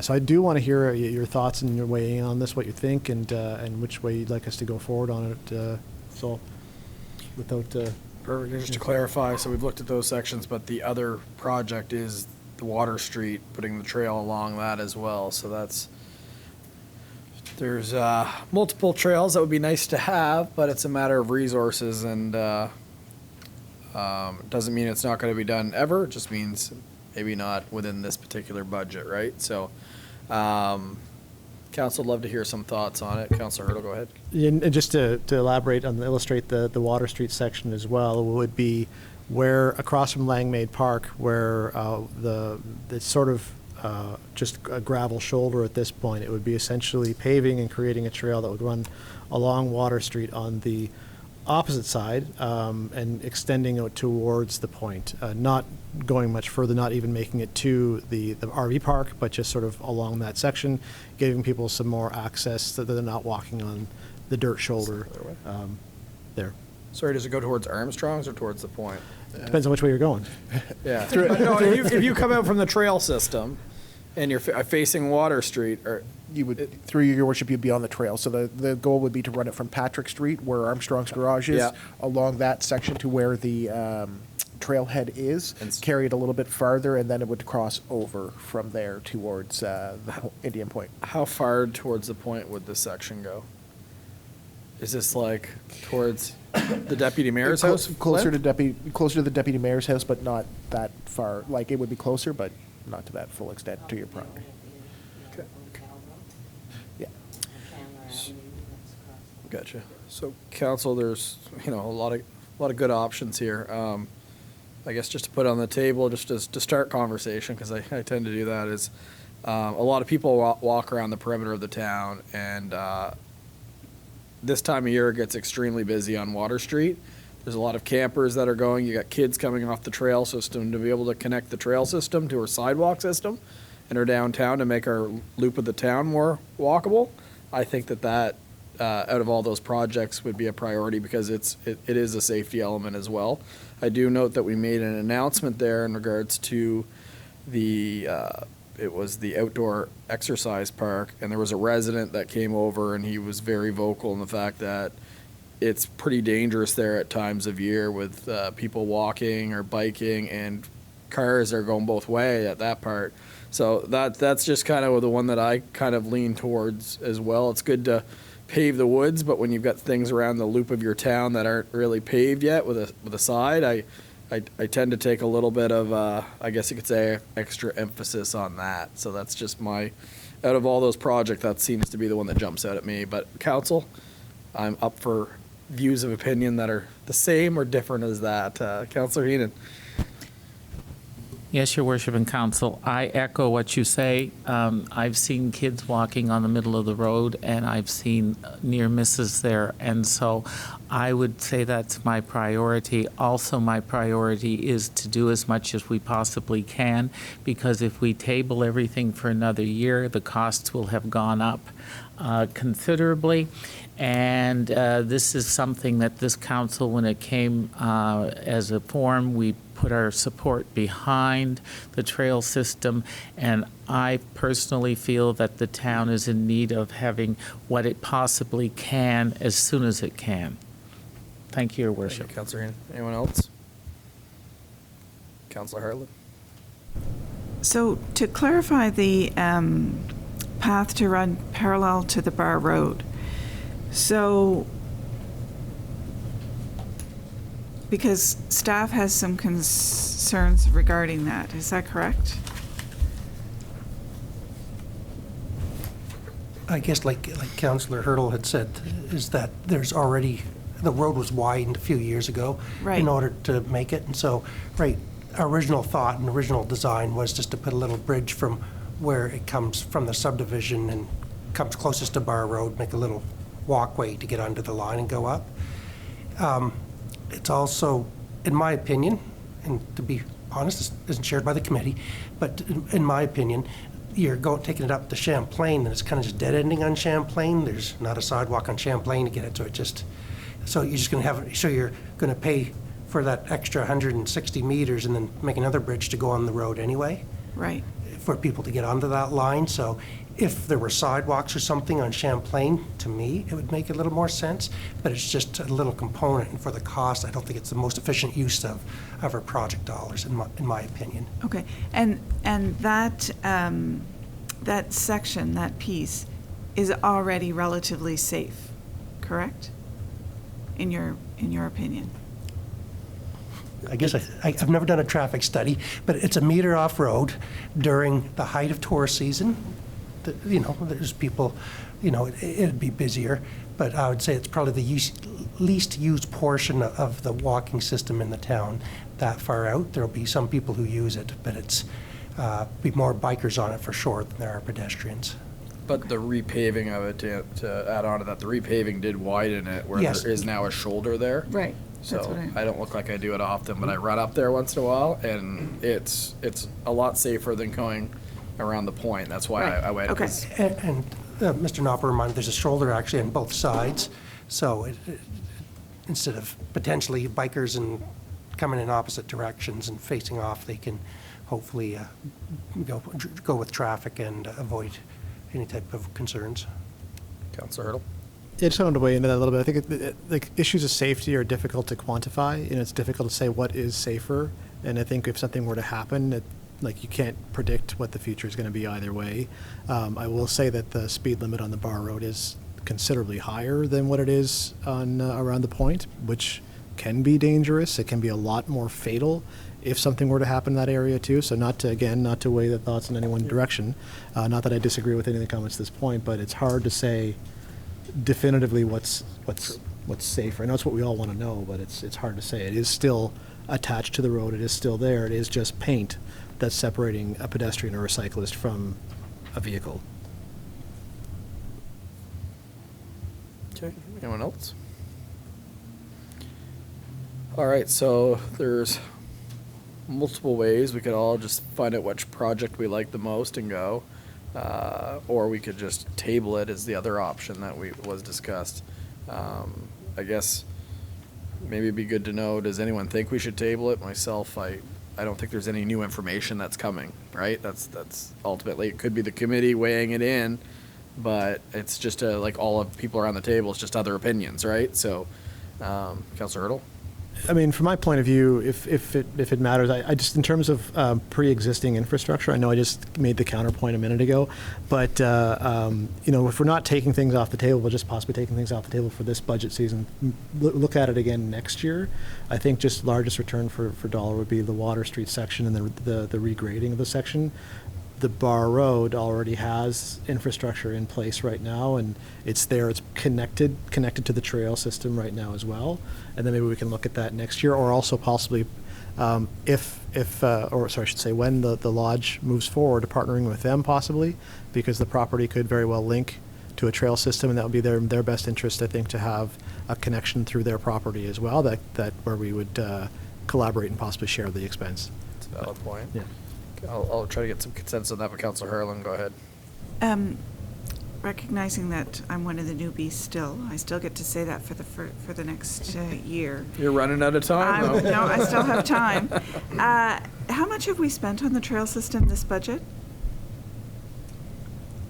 So I do want to hear your thoughts and your weighing in on this, what you think, and which way you'd like us to go forward on it. So, without Perfect. Just to clarify, so we've looked at those sections, but the other project is the Water Street, putting the trail along that as well. So there's multiple trails that would be nice to have, but it's a matter of resources, and doesn't mean it's not going to be done ever. It just means maybe not within this particular budget, right? So, Council, love to hear some thoughts on it. Councilor Hurtle, go ahead. And just to elaborate on, illustrate the Water Street section as well, would be where across from Langmaid Park, where it's sort of just a gravel shoulder at this point. It would be essentially paving and creating a trail that would run along Water Street on the opposite side and extending out towards the point, not going much further, not even making it to the RV park, but just sort of along that section, giving people some more access so that they're not walking on the dirt shoulder there. Sorry, does it go towards Armstrong's or towards the point? Depends on which way you're going. Yeah. No, if you come out from the trail system and you're facing Water Street, or You would, through your worship, you'd be on the trail. So the goal would be to run it from Patrick Street, where Armstrong's garage is, Yeah. along that section to where the trailhead is, carry it a little bit farther, and then it would cross over from there towards the Indian Point. how far towards the point would this section go? Is this like towards the deputy mayor's house? Closer to the deputy mayor's house, but not that far. Like, it would be closer, but not to that full extent to your property. Okay. Yeah. Gotcha. So, council, there's a lot of good options here. I guess just to put on the table, just to start conversation, because I tend to do that, is a lot of people walk around the perimeter of the town, and this time of year it gets extremely busy on Water Street. There's a lot of campers that are going. You got kids coming off the trail system to be able to connect the trail system to our sidewalk system in our downtown to make our loop of the town more walkable. I think that out of all those projects would be a priority because it is a safety element as well. I do note that we made an announcement there in regards to it was the outdoor exercise park, and there was a resident that came over, and he was very vocal in the fact that it's pretty dangerous there at times of year with people walking or biking, and cars are going both way at that part. So that's just kind of the one that I kind of lean towards as well. It's good to pave the woods, but when you've got things around the loop of your town that aren't really paved yet with a side, I tend to take a little bit of, I guess you could say, extra emphasis on that. So that's just out of all those projects, that seems to be the one that jumps out at me. But council, I'm up for views of opinion that are the same or different as that. Councillor Heenan. Yes, Your Worship and Council, I echo what you say. I've seen kids walking on the middle of the road, and I've seen near misses there, and so I would say that's my priority. Also, my priority is to do as much as we possibly can, because if we table everything for another year, the costs will have gone up considerably. And this is something that this council, when it came as a form, we put our support behind the trail system, and I personally feel that the town is in need of having what it possibly can as soon as it can. Thank you, Your Worship. Councillor Heenan. Anyone else? Councillor Hartland. So to clarify the path to run parallel to the Bar Road, so because staff has some concerns regarding that, is that correct? I guess like Councillor Hurdle had said, is that there's already, the road was widened a few years ago Right. in order to make it. And so, right, our original thought and original design was just to put a little bridge from where it comes from the subdivision and comes closest to Bar Road, make a little walkway to get under the line and go up. It's also, in my opinion, and to be honest, this isn't shared by the committee, but in my opinion, you're taking it up to Champlain, and it's kind of just dead ending on Champlain. There's not a sidewalk on Champlain to get it, so you're just going to have, so you're going to pay for that extra 160 meters and then make another bridge to go on the road anyway, Right. for people to get onto that line. So if there were sidewalks or something on Champlain, to me, it would make a little more sense, but it's just a little component, and for the cost, I don't think it's the most efficient use of our project dollars, in my opinion. Okay, and that that section, that piece, is already relatively safe, correct? In your opinion? I guess I've never done a traffic study, but it's a meter off-road during the height of tourist season. There's people, it'd be busier, but I would say it's probably the least used portion of the walking system in the town. That far out, there'll be some people who use it, but be more bikers on it for sure than there are pedestrians. But the repaving of it, to add on to that, the repaving did widen it where Yes. there is now a shoulder there. Right. That's So what I don't look like I do it often, but I run up there once in a while, and it's a lot safer than going around the point. That's why Right. I went. Okay. 'cause And Mr. Knopper reminded, there's a shoulder actually on both sides, so instead of potentially bikers and coming in opposite directions and facing off, they can hopefully go with traffic and avoid any type of concerns. Councilor Hurdle. Yeah, I just wanted to weigh into that a little bit. I think the issues of safety are difficult to quantify, and it's difficult to say what is safer. And I think if something were to happen, you can't predict what the future is going to be either way. I will say that the speed limit on the Bar Road is considerably higher than what it is on around the point, which can be dangerous. It can be a lot more fatal if something were to happen in that area too. So not to weigh the thoughts in any one direction. Not that I disagree with any of the comments at this point, but it's hard to say definitively what's safer. I know it's what we all want to know, but it's hard to say. It is still attached to the road. It is still there. It is just paint that's separating a pedestrian or a cyclist from a vehicle. Okay. Anyone else? All right. So there's multiple ways we could all just find out which project we like the most and go. Or we could just table it as the other option that was discussed. I guess maybe it'd be good to know, does anyone think we should table it? Myself, I don't think there's any new information that's coming, right? That's ultimately, it could be the committee weighing it in, but it's just like all of people around the table, it's just other opinions, right? So, Councilor Hurdle? I mean, from my point of view, if it matters, I just, in terms of pre-existing infrastructure, I know I just made the counterpoint a minute ago, but, if we're not taking things off the table, we're just possibly taking things off the table for this budget season, look at it again next year. I think just largest return for dollar would be the Water Street section and the regrading of the section. The Bar Road already has infrastructure in place right now, and it's there. It's connected to the trail system right now as well. And then maybe we can look at that next year, or also possibly, when the lodge moves forward, partnering with them possibly, because the property could very well link to a trail system, and that would be their best interest, I think, to have a connection through their property as well. That where we would collaborate and possibly share the expense. That's a valid point. Yeah. I'll try to get some consensus on that, but Councilor Harlan, go ahead. Recognizing that I'm one of the newbies still, I still get to say that for the next year. You're running out of time, though. No, I still have time. How much have we spent on the trail system this budget?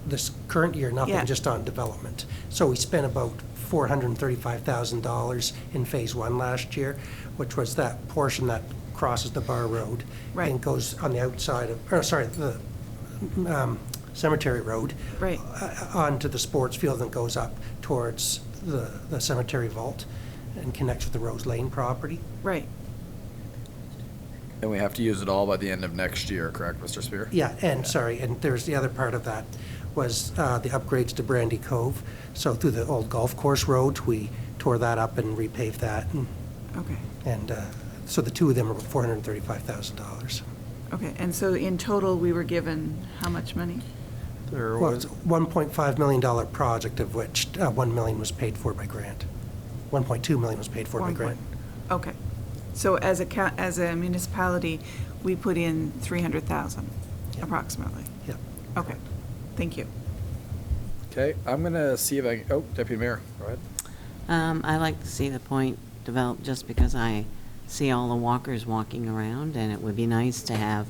This current year, nothing, Yeah. just on development. So we spent about $435,000 in Phase 1 last year, which was that portion that crosses the Bar Road Right. and goes on the outside of, the Cemetery Road. Right. Onto the sports field and goes up towards the cemetery vault and connects with the Rose Lane property. Right. And we have to use it all by the end of next year, correct, Mr. Spear? Yeah, and there's the other part of that was the upgrades to Brandy Cove. So through the old golf course road, we tore that up and repaved that. Okay. And so the two of them are $435,000. Okay. And so in total, we were given how much money? There Well, was, it's a $1.5 million project, of which $1 million was paid for by grant. $1.2 million was paid for by grant. Okay. So as a municipality, we put in 300,000 Yep. approximately. Yep. Okay. Thank you. okay, I'm going to see if I can, Deputy Mayor, go ahead. I like to see the point developed just because I see all the walkers walking around, and it would be nice to have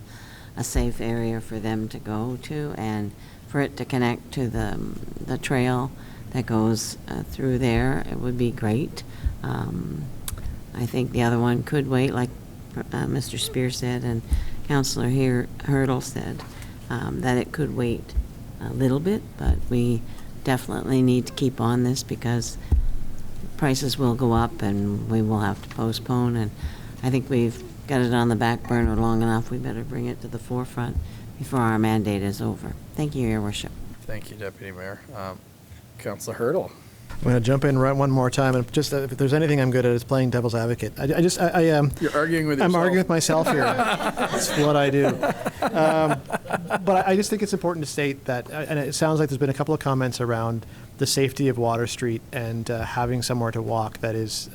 a safe area for them to go to and for it to connect to the trail that goes through there. It would be great. I think the other one could wait, like Mr. Spear said and Councilor Hurdle said, that it could wait a little bit, but we definitely need to keep on this because prices will go up and we will have to postpone, and I think we've got it on the back burner long enough. We better bring it to the forefront before our mandate is over. Thank you, Your Worship. Thank you, Deputy Mayor. Councilor Hurdle. I'm going to jump in right one more time, and just if there's anything I'm good at, it's playing devil's advocate. I You're arguing with yourself. I'm arguing with myself here. That's what I do. But I just think it's important to state that, and it sounds like there's been a couple of comments around the safety of Water Street and having somewhere to walk that is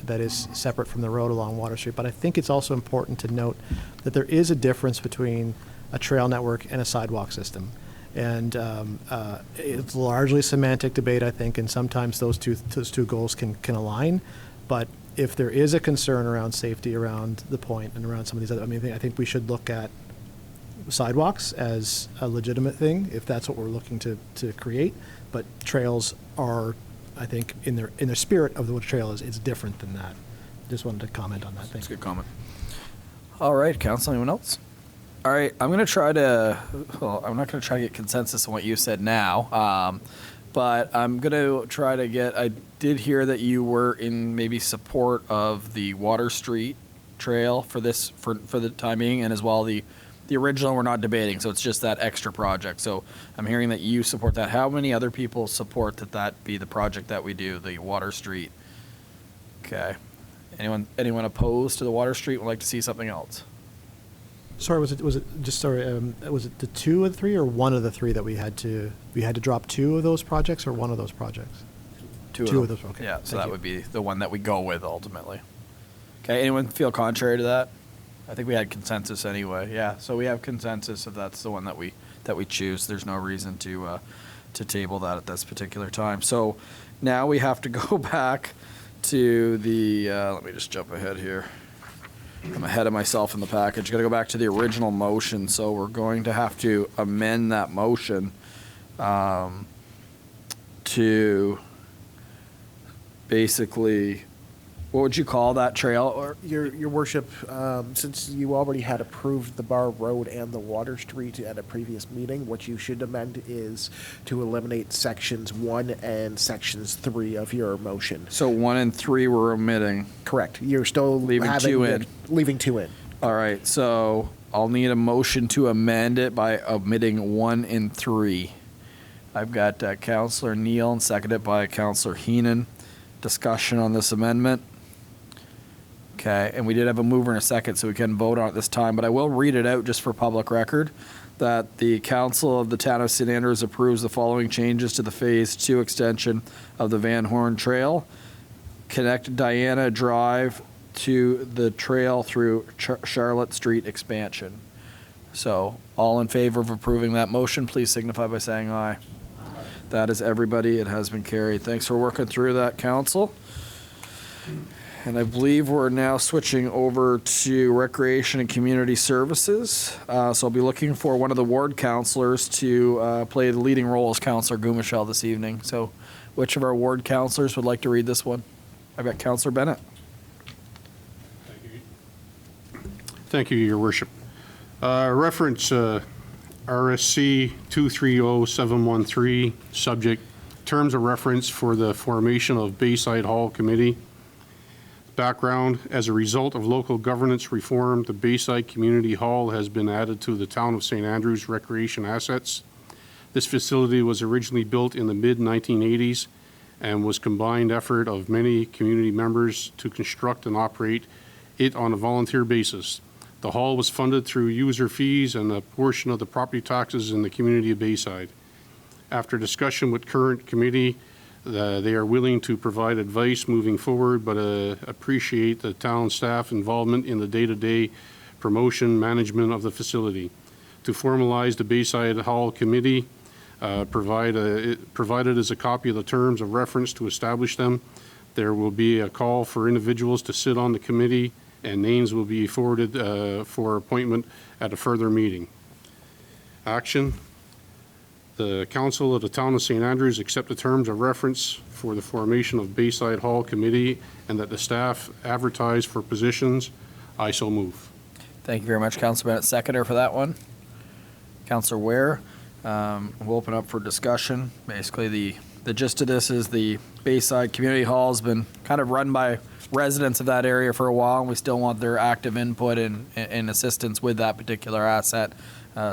separate from the road along Water Street. But I think it's also important to note that there is a difference between a trail network and a sidewalk system. And it's largely semantic debate, I think, and sometimes those two goals can align. But if there is a concern around safety around the point and around some of these other, I think we should look at sidewalks as a legitimate thing if that's what we're looking to create. But trails are, I think, in their spirit of what a trail is, it's different than that. Just wanted to comment on that. Thank That's a you. good comment. All right, council, anyone else? All right, I'm not going to try to get consensus on what you said now, but I'm going to try to I did hear that you were in maybe support of the Water Street Trail for the time being, and as well the original we're not debating, so it's just that extra project. So I'm hearing that you support that. How many other people support that be the project that we do, the Water Street? Okay. Anyone opposed to the Water Street would like to see something else? Sorry, was it was it the two of the three or one of the three that we had to drop two of those projects or one of those projects? Two of those. Okay. Yeah, so Thank that you. would be the one that we go with ultimately. Okay, anyone feel contrary to that? I think we had consensus anyway. Yeah, so we have consensus if that's the one that we choose. There's no reason to table that at this particular time. So now we have to go back to the. Let me just jump ahead here. I'm ahead of myself in the package. Got to go back to the original motion, so we're going to have to amend that motion to basically, what would you call that trail? Or Your worship, since you already had approved the Bar Road and the Water Street at a previous meeting, what you should amend is to eliminate sections 1 and sections 3 of your motion. So 1 and 3 we're omitting. Correct. You're still Leaving having 2 in. Leaving 2 in. All right, so I'll need a motion to amend it by omitting 1 and 3. I've got Councillor Neal and seconded by Councillor Heenan. Discussion on this amendment. Okay, and we did have a mover and a second, so we can vote on it this time, but I will read it out just for public record, that the Council of the Town of St. Andrews approves the following changes to the Phase 2 extension of the Van Horn Trail. Connect Diana Drive to the trail through Charlotte Street expansion. So, all in favor of approving that motion, please signify by saying aye. That is everybody. It has been carried. Thanks for working through that, Council. And I believe we're now switching over to Recreation and Community Services. So I'll be looking for one of the ward councillors to play the leading role as Councillor Gumashell this evening. So which of our ward councillors would like to read this one? I've got Councillor Bennett. Thank you, Your Worship. Reference RSC 230713, subject terms of reference for the formation of Bayside Hall Committee. Background, as a result of local governance reform, the Bayside Community Hall has been added to the Town of St. Andrews recreation assets. This facility was originally built in the mid-1980s and was combined effort of many community members to construct and operate it on a volunteer basis. The hall was funded through user fees and a portion of the property taxes in the community of Bayside. After discussion with current committee, they are willing to provide advice moving forward, but appreciate the town staff involvement in the day-to-day promotion management of the facility. To formalize the Bayside Hall Committee, provided is a copy of the terms of reference to establish them. There will be a call for individuals to sit on the committee, and names will be forwarded for appointment at a further meeting. Action. The Council of the Town of St. Andrews accept the terms of reference for the formation of Bayside Hall Committee and that the staff advertise for positions. I so move. Thank you very much, Councillor Bennett. Seconder for that one. Councillor Ware. We'll open up for discussion. Basically, the gist of this is the Bayside Community Hall has been kind of run by residents of that area for a while, and we still want their active input and assistance with that particular asset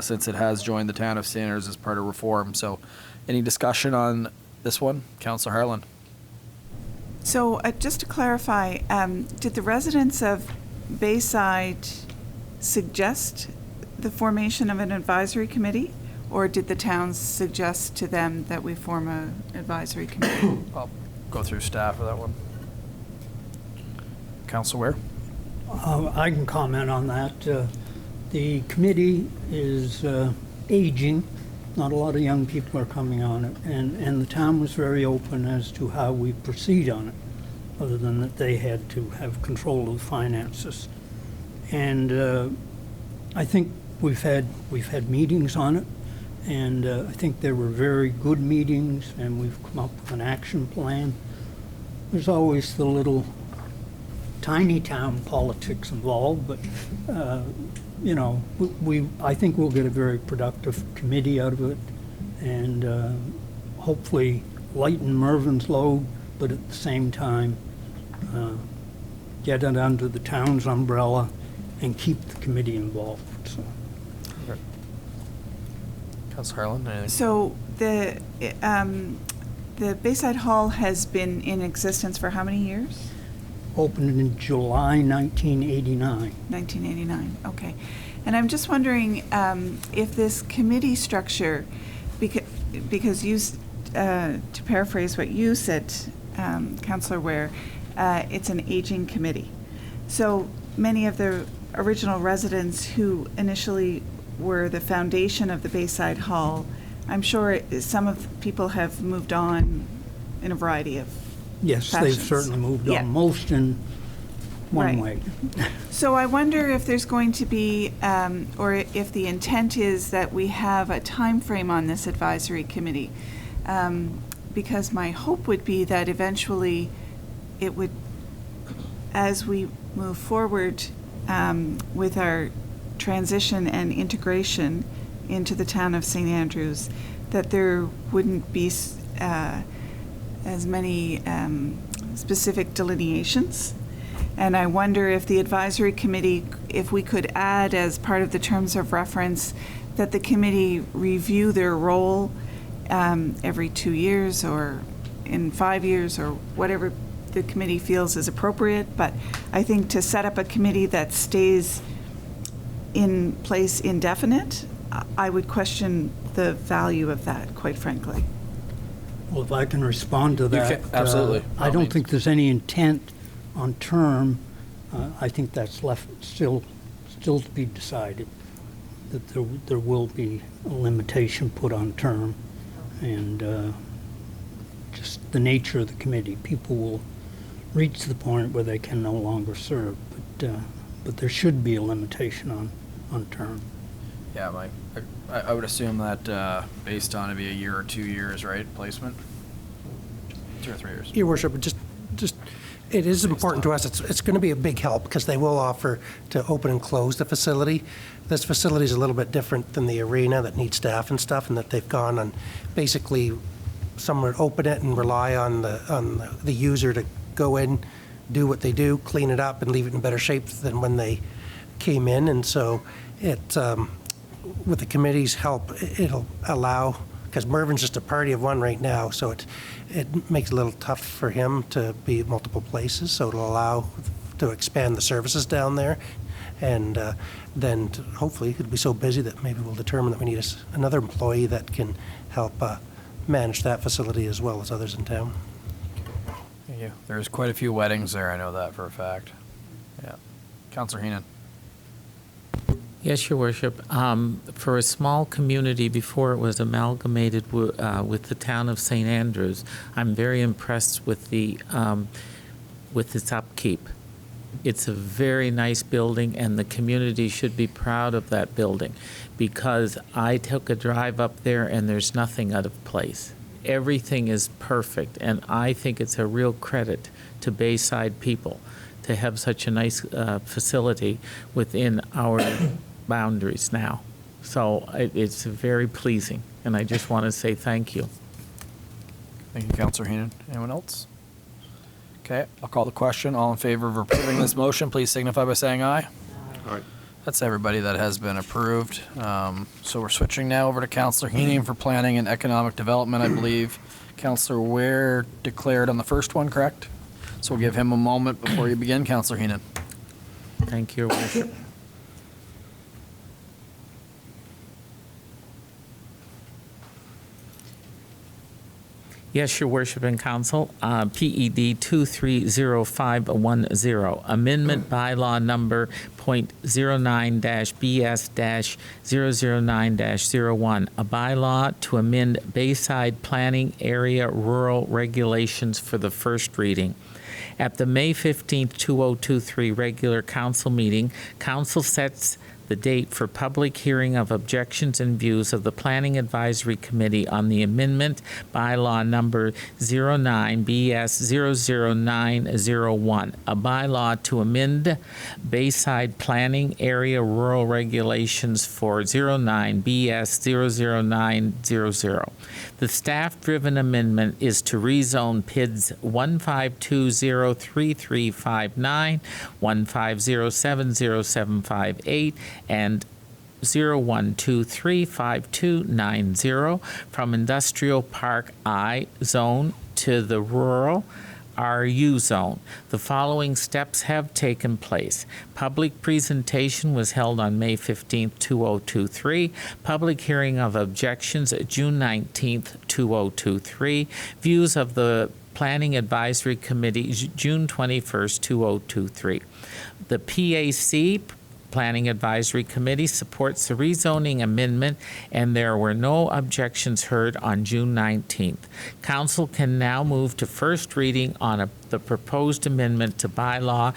since it has joined the Town of St. Andrews as part of reform. So any discussion on this one? Councillor Harlan. So just to clarify, did the residents of Bayside suggest the formation of an advisory committee? Or did the towns suggest to them that we form an advisory committee? I'll go through staff for that one. Council Ware? I can comment on that. The committee is aging. Not a lot of young people are coming on it, and the town was very open as to how we proceed on it, other than that they had to have control of the finances. And I think we've had meetings on it, and I think they were very good meetings, and we've come up with an action plan. There's always the little tiny town politics involved, but you know, I think we'll get a very productive committee out of it, and hopefully lighten Mervyn's load, but at the same time get it under the town's umbrella and keep the committee involved. So. Councilor Harlan, anything? So the Bayside Hall has been in existence for how many years? Opened in July 1989. 1989, okay. And I'm just wondering if this committee structure, because you, to paraphrase what you said, Councillor Ware, it's an aging committee. So many of the original residents who initially were the foundation of the Bayside Hall, I'm sure some of people have moved on in a variety of Yes, fashions. they've certainly moved Yeah. on, most in one Right. way. So I wonder if there's going to be, or if the intent is that we have a time frame on this advisory committee. Because my hope would be that eventually it would, as we move forward with our transition and integration into the town of St. Andrews, that there wouldn't be as many specific delineations. And I wonder if the advisory committee, if we could add as part of the terms of reference that the committee review their role every 2 years or in 5 years or whatever the committee feels is appropriate. But I think to set up a committee that stays in place indefinite, I would question the value of that, quite frankly. Well, if I can respond to that. absolutely. I don't think there's any intent on term. I think that's left still to be decided, that there will be a limitation put on term, and just the nature of the committee. People will reach the point where they can no longer serve, but there should be a limitation on term. Yeah, Mike. I would assume that based on it'd be a year or 2 years, right? Placement? 2 or 3 years. Your Worship, just it is important to us. It's going to be a big help because they will offer to open and close the facility. This facility is a little bit different than the arena that needs staff and stuff, and that they've gone on basically some would open it and rely on the user to go in, do what they do, clean it up, and leave it in better shape than when they came in. And so it, with the committee's help, it'll allow, because Mervyn's just a party of one right now, so it makes it a little tough for him to be at multiple places, so it'll allow to expand the services down there, and then hopefully it'll be so busy that maybe we'll determine that we need another employee that can help manage that facility as well as others in town. Thank you. There's quite a few weddings there, I know that for a fact. Yeah. Councillor Heenan. Yes, Your Worship. For a small community before it was amalgamated with the town of St. Andrews, I'm very impressed with its upkeep. It's a very nice building, and the community should be proud of that building, because I took a drive up there and there's nothing out of place. Everything is perfect, and I think it's a real credit to Bayside people to have such a nice facility within our boundaries now. So it's very pleasing, and I just want to say thank you. Thank you, Councillor Heenan. Anyone else? Okay, I'll call the question. All in favor of approving this motion, please signify by saying aye. Aye. That's everybody that has been approved. So we're switching now over to Councillor Heenan for Planning and Economic Development, I believe. Councillor Ware declared on the first one, correct? So we'll give him a moment before you begin, Councillor Heenan. Thank you, Your Worship. Yes, Your Worship and Council, PED 230510, Amendment Bylaw Number .09-BS-009-01, a bylaw to amend Bayside Planning Area Rural Regulations for the first reading. At the May 15th, 2023 regular council meeting, council sets the date for public hearing of objections and views of the Planning Advisory Committee on the amendment bylaw number 09-BS-00901, a bylaw to amend Bayside Planning Area Rural Regulations for 09-BS-00900. The staff-driven amendment is to rezone PIDs 1520335 1507075 and 01235290 from Industrial Park I zone to the rural RU zone. The following steps have taken place. Public presentation was held on May 15th, 2023. Public hearing of objections June 19th, 2023. Views of the Planning Advisory Committee June 21st, 2023. The PAC Planning Advisory Committee supports the rezoning amendment, and there were no objections heard on June 19th. Council can now move to first reading on the proposed amendment to bylaw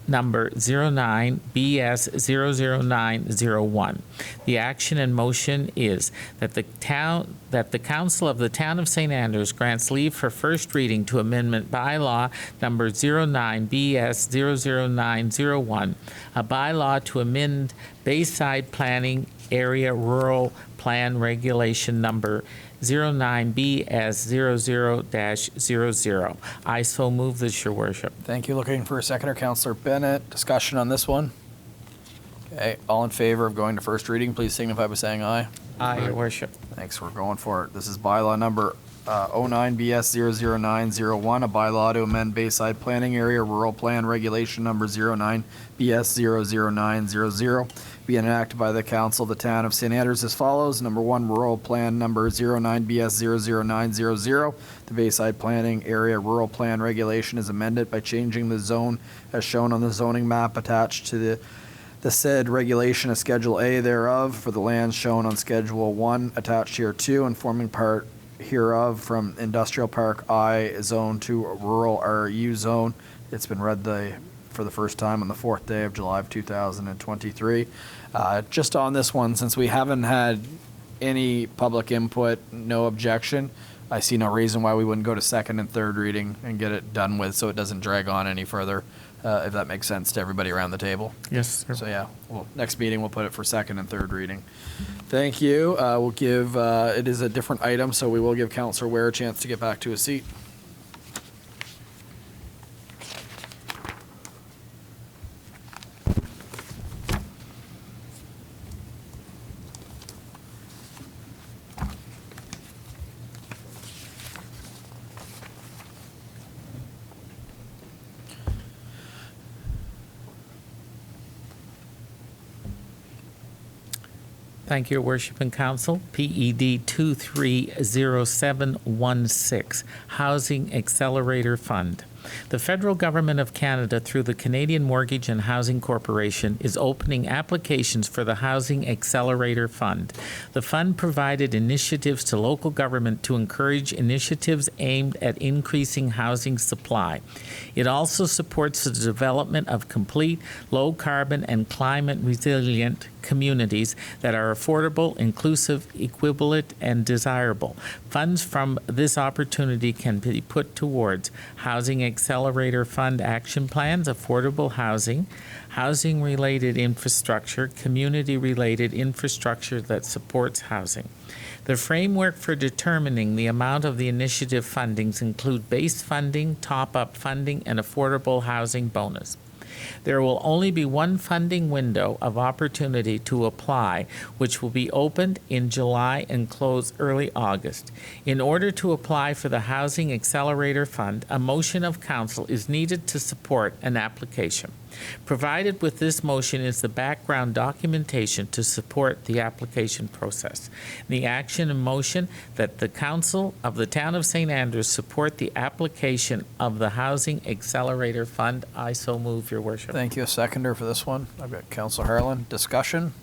number 09-BS-00901. The action and motion is that the Council of the Town of St. Andrews grants leave for first reading to amendment bylaw number 09-BS-00901, a bylaw to amend Bayside Planning Area Rural Plan Regulation number 09-BS-00-00. I so move this, Your Worship. Thank you. Looking for a seconder, Councillor Bennett. Discussion on this one? Okay, all in favor of going to first reading, please signify by saying aye. Aye, Your Worship. Thanks, we're going for it. This is bylaw number 09-BS-00901, a bylaw to amend Bayside Planning Area Rural Plan Regulation number 09-BS-00900, be enacted by the Council of the Town of St. Andrews as follows. Number 1, Rural Plan number 09-BS-00900. The Bayside Planning Area Rural Plan Regulation is amended by changing the zone as shown on the zoning map attached to the said regulation as Schedule A thereof for the lands shown on Schedule 1 attached here 2 and forming part hereof from Industrial Park I zone to Rural RU zone. It's been read for the first time on the 4th day of July of 2023. Just on this one, since we haven't had any public input, no objection, I see no reason why we wouldn't go to second and third reading and get it done with so it doesn't drag on any further, if that makes sense to everybody around the table. Yes, sir. So yeah, next meeting we'll put it for second and third reading. Thank you. We'll give, it is a different item, so we will give Councillor Ware a chance to get back to his seat. Thank you, Your Worship and Council. PED 230716, Housing Accelerator Fund. The federal government of Canada, through the Canadian Mortgage and Housing Corporation, is opening applications for the Housing Accelerator Fund. The fund provided initiatives to local government to encourage initiatives aimed at increasing housing supply. It also supports the development of complete, low-carbon, and climate-resilient communities that are affordable, inclusive, equivalent, and desirable. Funds from this opportunity can be put towards Housing Accelerator Fund action plans, affordable housing, housing-related infrastructure, community-related infrastructure that supports housing. The framework for determining the amount of the initiative fundings include base funding, top-up funding, and affordable housing bonus. There will only be one funding window of opportunity to apply, which will be opened in July and close early August. In order to apply for the Housing Accelerator Fund, a motion of council is needed to support an application. Provided with this motion is the background documentation to support the application process. The action and motion that the Council of the Town of St. Andrews support the application of the Housing Accelerator Fund. I so move, Your Worship. Thank you. A seconder for this one. I've got Councillor Harlan. Discussion?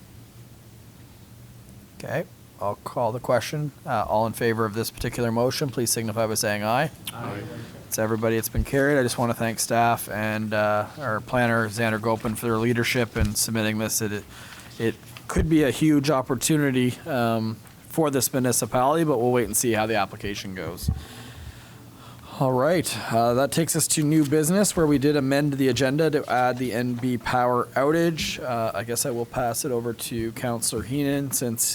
Okay, I'll call the question. All in favor of this particular motion, please signify by saying aye. Aye. It's everybody. It's been carried. I just want to thank staff and our planner, Xander Gopin, for their leadership in submitting this. It could be a huge opportunity for this municipality, but we'll wait and see how the application goes. All right, that takes us to new business, where we did amend the agenda to add the NB power outage. I guess I will pass it over to Councillor Heenan, since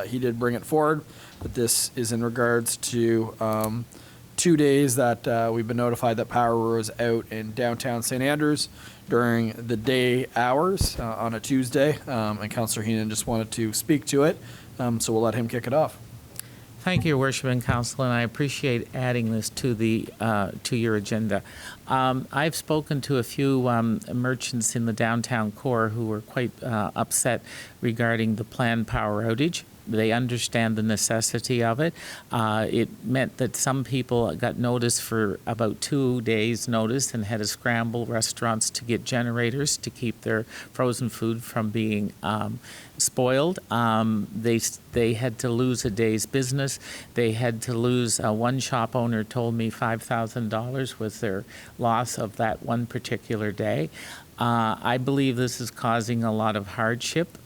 he did bring it forward, but this is in regards to 2 days that we've been notified that power was out in downtown St. Andrews during the day hours on a Tuesday, and Councillor Heenan just wanted to speak to it, so we'll let him kick it off. Thank you, Your Worship and Council, and I appreciate adding this to the to your agenda. I've spoken to a few merchants in the downtown core who were quite upset regarding the planned power outage. They understand the necessity of it. It meant that some people got notice for about 2 days' notice and had to scramble restaurants to get generators to keep their frozen food from being spoiled. They had to lose a day's business. They had to lose, one shop owner told me $5,000 was their loss of that one particular day. I believe this is causing a lot of hardship.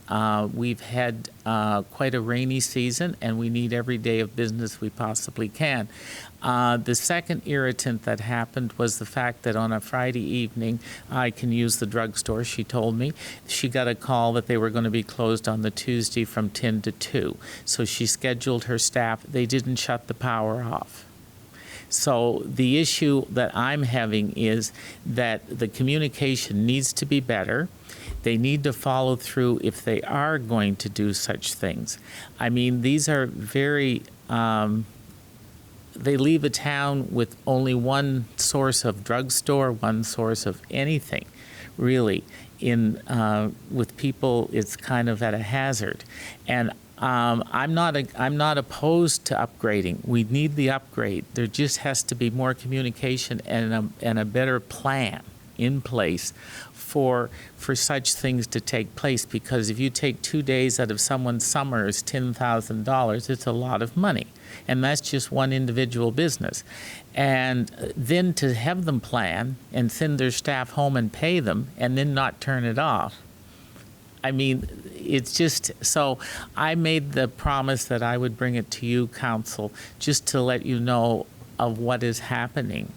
We've had quite a rainy season, and we need every day of business we possibly can. The second irritant that happened was the fact that on a Friday evening, I can use the drugstore, she told me. She got a call that they were going to be closed on the Tuesday from 10 to 2. So she scheduled her staff. They didn't shut the power off. So the issue that I'm having is that the communication needs to be better. They need to follow through if they are going to do such things. I mean, these are very, they leave a town with only one source of drugstore, one source of anything, really. With people, it's kind of at a hazard. And I'm not opposed to upgrading. We need the upgrade. There just has to be more communication and a better plan in place for such things to take place. Because if you take 2 days out of someone's summer is $10,000, it's a lot of money, and that's just one individual business. And then to have them plan and send their staff home and pay them, and then not turn it off. I mean, it's just, so I made the promise that I would bring it to you, Council, just to let you know of what is happening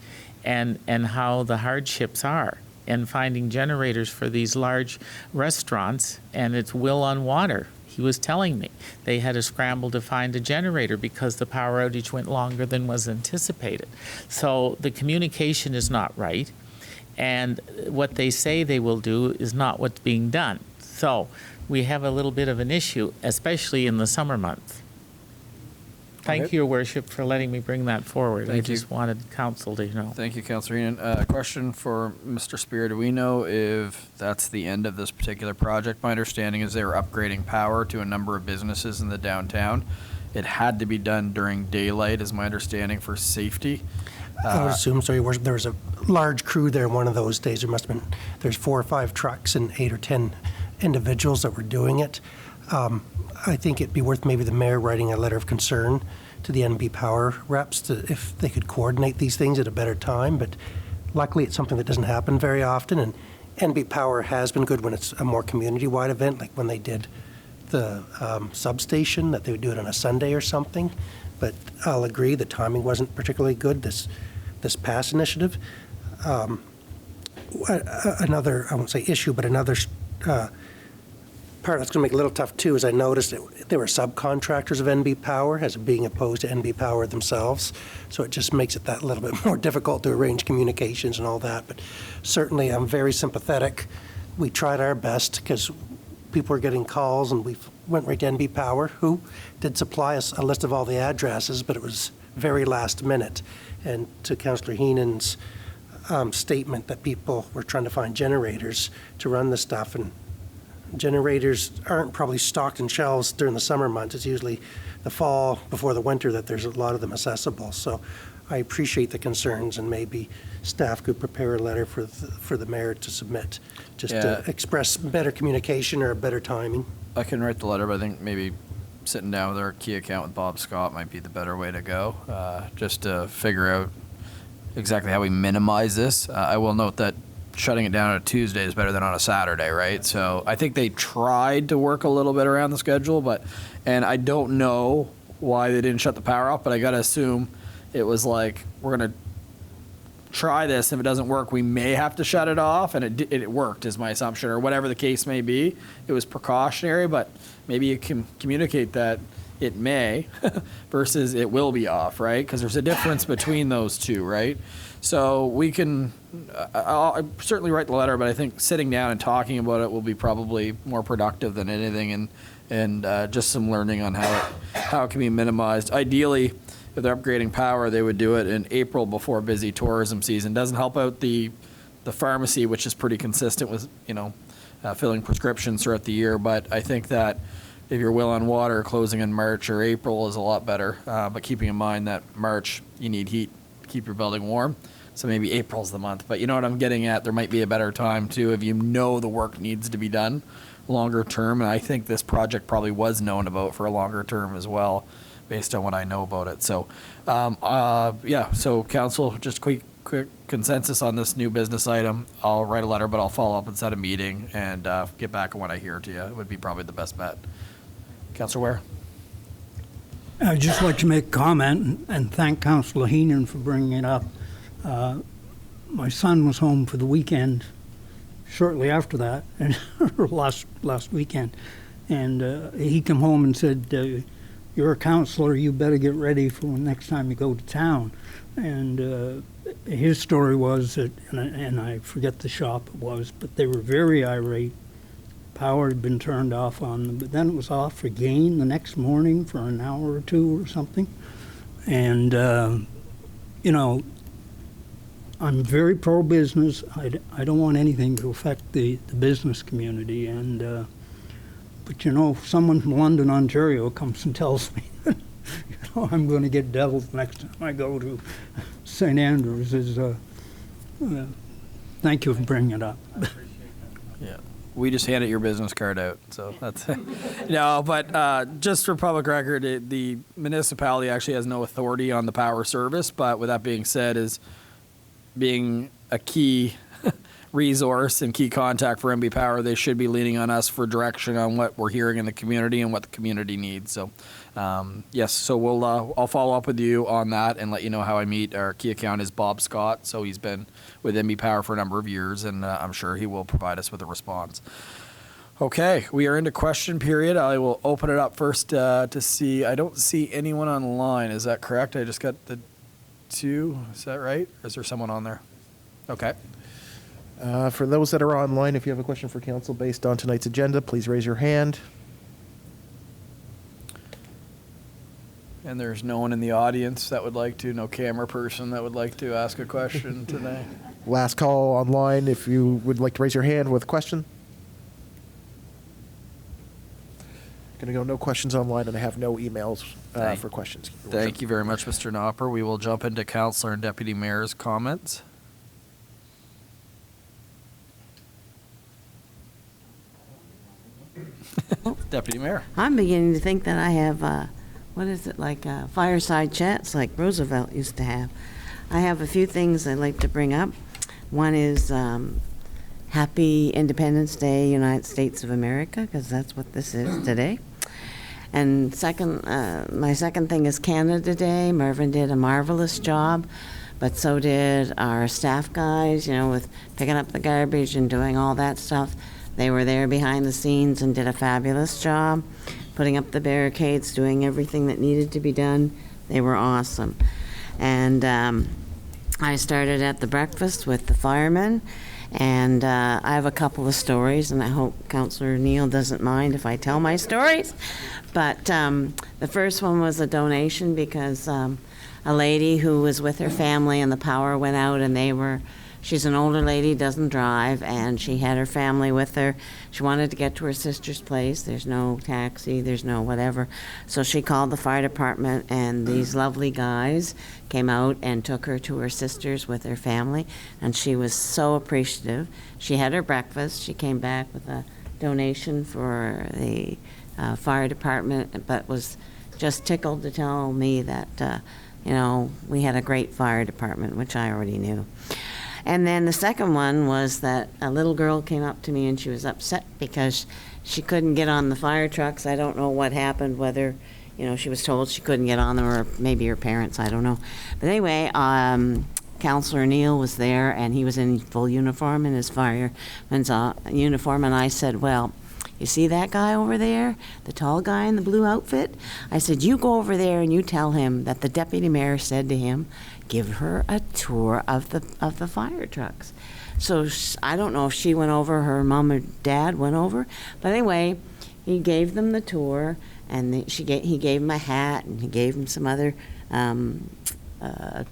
and how the hardships are, and finding generators for these large restaurants, and it's Will on Water. He was telling me they had to scramble to find a generator because the power outage went longer than was anticipated. So the communication is not right, and what they say they will do is not what's being done. So we have a little bit of an issue, especially in the summer months. Thank Okay. you, Your Worship, for letting me bring that forward. Thank I just you. wanted council to know. Thank you, Councillor Heenan. A question for Mr. Spear. Do we know if that's the end of this particular project? My understanding is they were upgrading power to a number of businesses in the downtown. It had to be done during daylight, is my understanding, for safety. I would assume so, Your Worship. There was a large crew there one of those days. There must have been, there's 4 or 5 trucks and 8 or 10 individuals that were doing it. I think it'd be worth maybe the mayor writing a letter of concern to the NB Power reps if they could coordinate these things at a better time. But luckily, it's something that doesn't happen very often. And NB Power has been good when it's a more community-wide event, like when they did the substation, that they would do it on a Sunday or something. But I'll agree, the timing wasn't particularly good, this past initiative. Another, I won't say issue, but another part that's going to make it a little tough too is I noticed that they were subcontractors of NB Power as being opposed to NB Power themselves. So it just makes it that little bit more difficult to arrange communications and all that. But certainly I'm very sympathetic. We tried our best because people were getting calls, and we went right to NB Power, who did supply us a list of all the addresses, but it was very last minute. And to Councillor Heenan's statement that people were trying to find generators to run the stuff, and generators aren't probably stocked in shelves during the summer months. It's usually the fall before the winter that there's a lot of them accessible. So I appreciate the concerns, and maybe staff could prepare a letter for the mayor to submit, just to express better communication or better timing. I can write the letter, but I think maybe sitting down with our key account with Bob Scott might be the better way to go, just to figure out exactly how we minimize this. I will note that shutting it down on a Tuesday is better than on a Saturday, right? So I think they tried to work a little bit around the schedule, and I don't know why they didn't shut the power off, but I got to assume it was like, we're going to try this. If it doesn't work, we may have to shut it off, and it worked, is my assumption, or whatever the case may be. It was precautionary, but maybe you can communicate that it may versus it will be off, right? Because there's a difference between those two, right? So we can, I'll certainly write the letter, but I think sitting down and talking about it will be probably more productive than anything, and just some learning on how it can be minimized. Ideally, if they're upgrading power, they would do it in April before busy tourism season. Doesn't help out the pharmacy, which is pretty consistent with, filling prescriptions throughout the year. But I think that if you're well on water, closing in March or April is a lot better. But keeping in mind that March, you need heat to keep your building warm. So maybe April's the month. But you know what I'm getting at? There might be a better time, too, if you know the work needs to be done longer term. And I think this project probably was known about for a longer term as well, based on what I know about it. So, so council, just quick consensus on this new business item. I'll write a letter, but I'll follow up and set a meeting and get back on when I hear to you. It would be probably the best bet. Councillor Ware? I'd just like to make a comment and thank Councillor Heenan for bringing it up. My son was home for the weekend shortly after that, and last weekend, and he came home and said, you're a counselor, you better get ready for next time you go to town. And his story was that, and I forget the shop it was, but they were very irate. Power had been turned off on them, but then it was off again the next morning for an hour or two or something. And, I'm very pro-business. I don't want anything to affect the business community. And but someone from London, Ontario comes and tells me, I'm going to get deviled next time I go to St. Andrews. Thank you for bringing it up. Yeah. We just handed your business card out, so that's no. But just for public record, the municipality actually has no authority on the power service. But with that being said, is being a key resource and key contact for MB Power, they should be leaning on us for direction on what we're hearing in the community and what the community needs. So, yes, so I'll follow up with you on that and let you know how I meet. Our key account is Bob Scott, so he's been with MB Power for a number of years, and I'm sure he will provide us with a response. Okay, we are into question period. I will open it up first to see. I don't see anyone online. Is that correct? I just got the two. Is that right? Or is there someone on there? Okay. For those that are online, if you have a question for council based on tonight's agenda, please raise your hand. And there's no one in the audience that would like to, no camera person that would like to ask a question today. Last call online if you would like to raise your hand with a question. Going to go no questions online, and I have no emails for questions. Thank you very much, Mr. Knopper. We will jump into Councillor and Deputy Mayor's comments. Deputy Mayor. I'm beginning to think that I have, fireside chats like Roosevelt used to have. I have a few things I'd like to bring up. One is Happy Independence Day, United States of America, because that's what this is today. And second, my second thing is Canada Day. Mervyn did a marvelous job, but so did our staff guys, with picking up the garbage and doing all that stuff. They were there behind the scenes and did a fabulous job, putting up the barricades, doing everything that needed to be done. They were awesome. And I started at the breakfast with the firemen, and I have a couple of stories, and I hope Councillor Neal doesn't mind if I tell my stories. But the first one was a donation because a lady who was with her family and the power went out, and she's an older lady, doesn't drive, and she had her family with her. She wanted to get to her sister's place. There's no taxi, there's no whatever. So she called the fire department, and these lovely guys came out and took her to her sister's with her family, and she was so appreciative. She had her breakfast. She came back with a donation for the fire department, but was just tickled to tell me that, we had a great fire department, which I already knew. And then the second one was that a little girl came up to me and she was upset because she couldn't get on the fire trucks. I don't know what happened, whether, she was told she couldn't get on them or maybe her parents, I don't know. But anyway, Councillor Neal was there and he was in full uniform, in his fireman's uniform, and I said, well, you see that guy over there, the tall guy in the blue outfit? I said, you go over there and you tell him that the deputy mayor said to him, give her a tour of the fire trucks. So I don't know if she went over, her mom or dad went over, but anyway, he gave them the tour, and he gave him a hat, and he gave him some other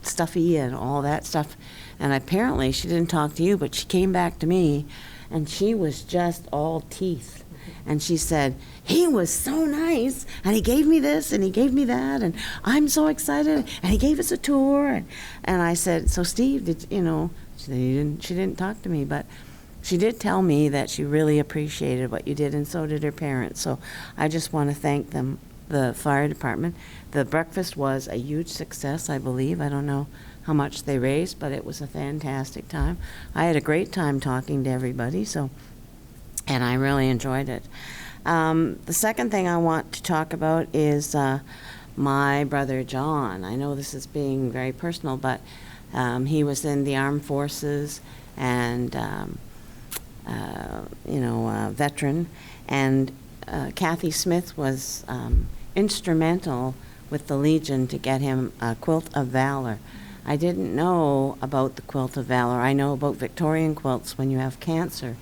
stuffy and all that stuff. And apparently she didn't talk to you, but she came back to me, and she was just all teeth. And she said, he was so nice, and he gave me this, and he gave me that, and I'm so excited, and he gave us a tour. And I said, so Steve, she didn't talk to me, but she did tell me that she really appreciated what you did, and so did her parents. So I just want to thank them, the fire department. The breakfast was a huge success, I believe. I don't know how much they raised, but it was a fantastic time. I had a great time talking to everybody, and I really enjoyed it. The second thing I want to talk about is my brother John. I know this is being very personal, but he was in the armed forces and, veteran. And Kathy Smith was instrumental with the Legion to get him a Quilt of Valor. I didn't know about the Quilt of Valor. I know about Victorian quilts when you have cancer,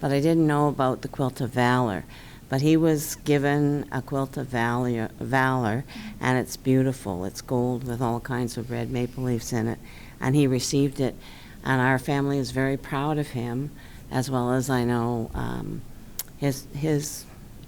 but I didn't know about the Quilt of Valor. But he was given a Quilt of Valor, and it's beautiful. It's gold with all kinds of red maple leaves in it, and he received it, and our family is very proud of him, as well as I know his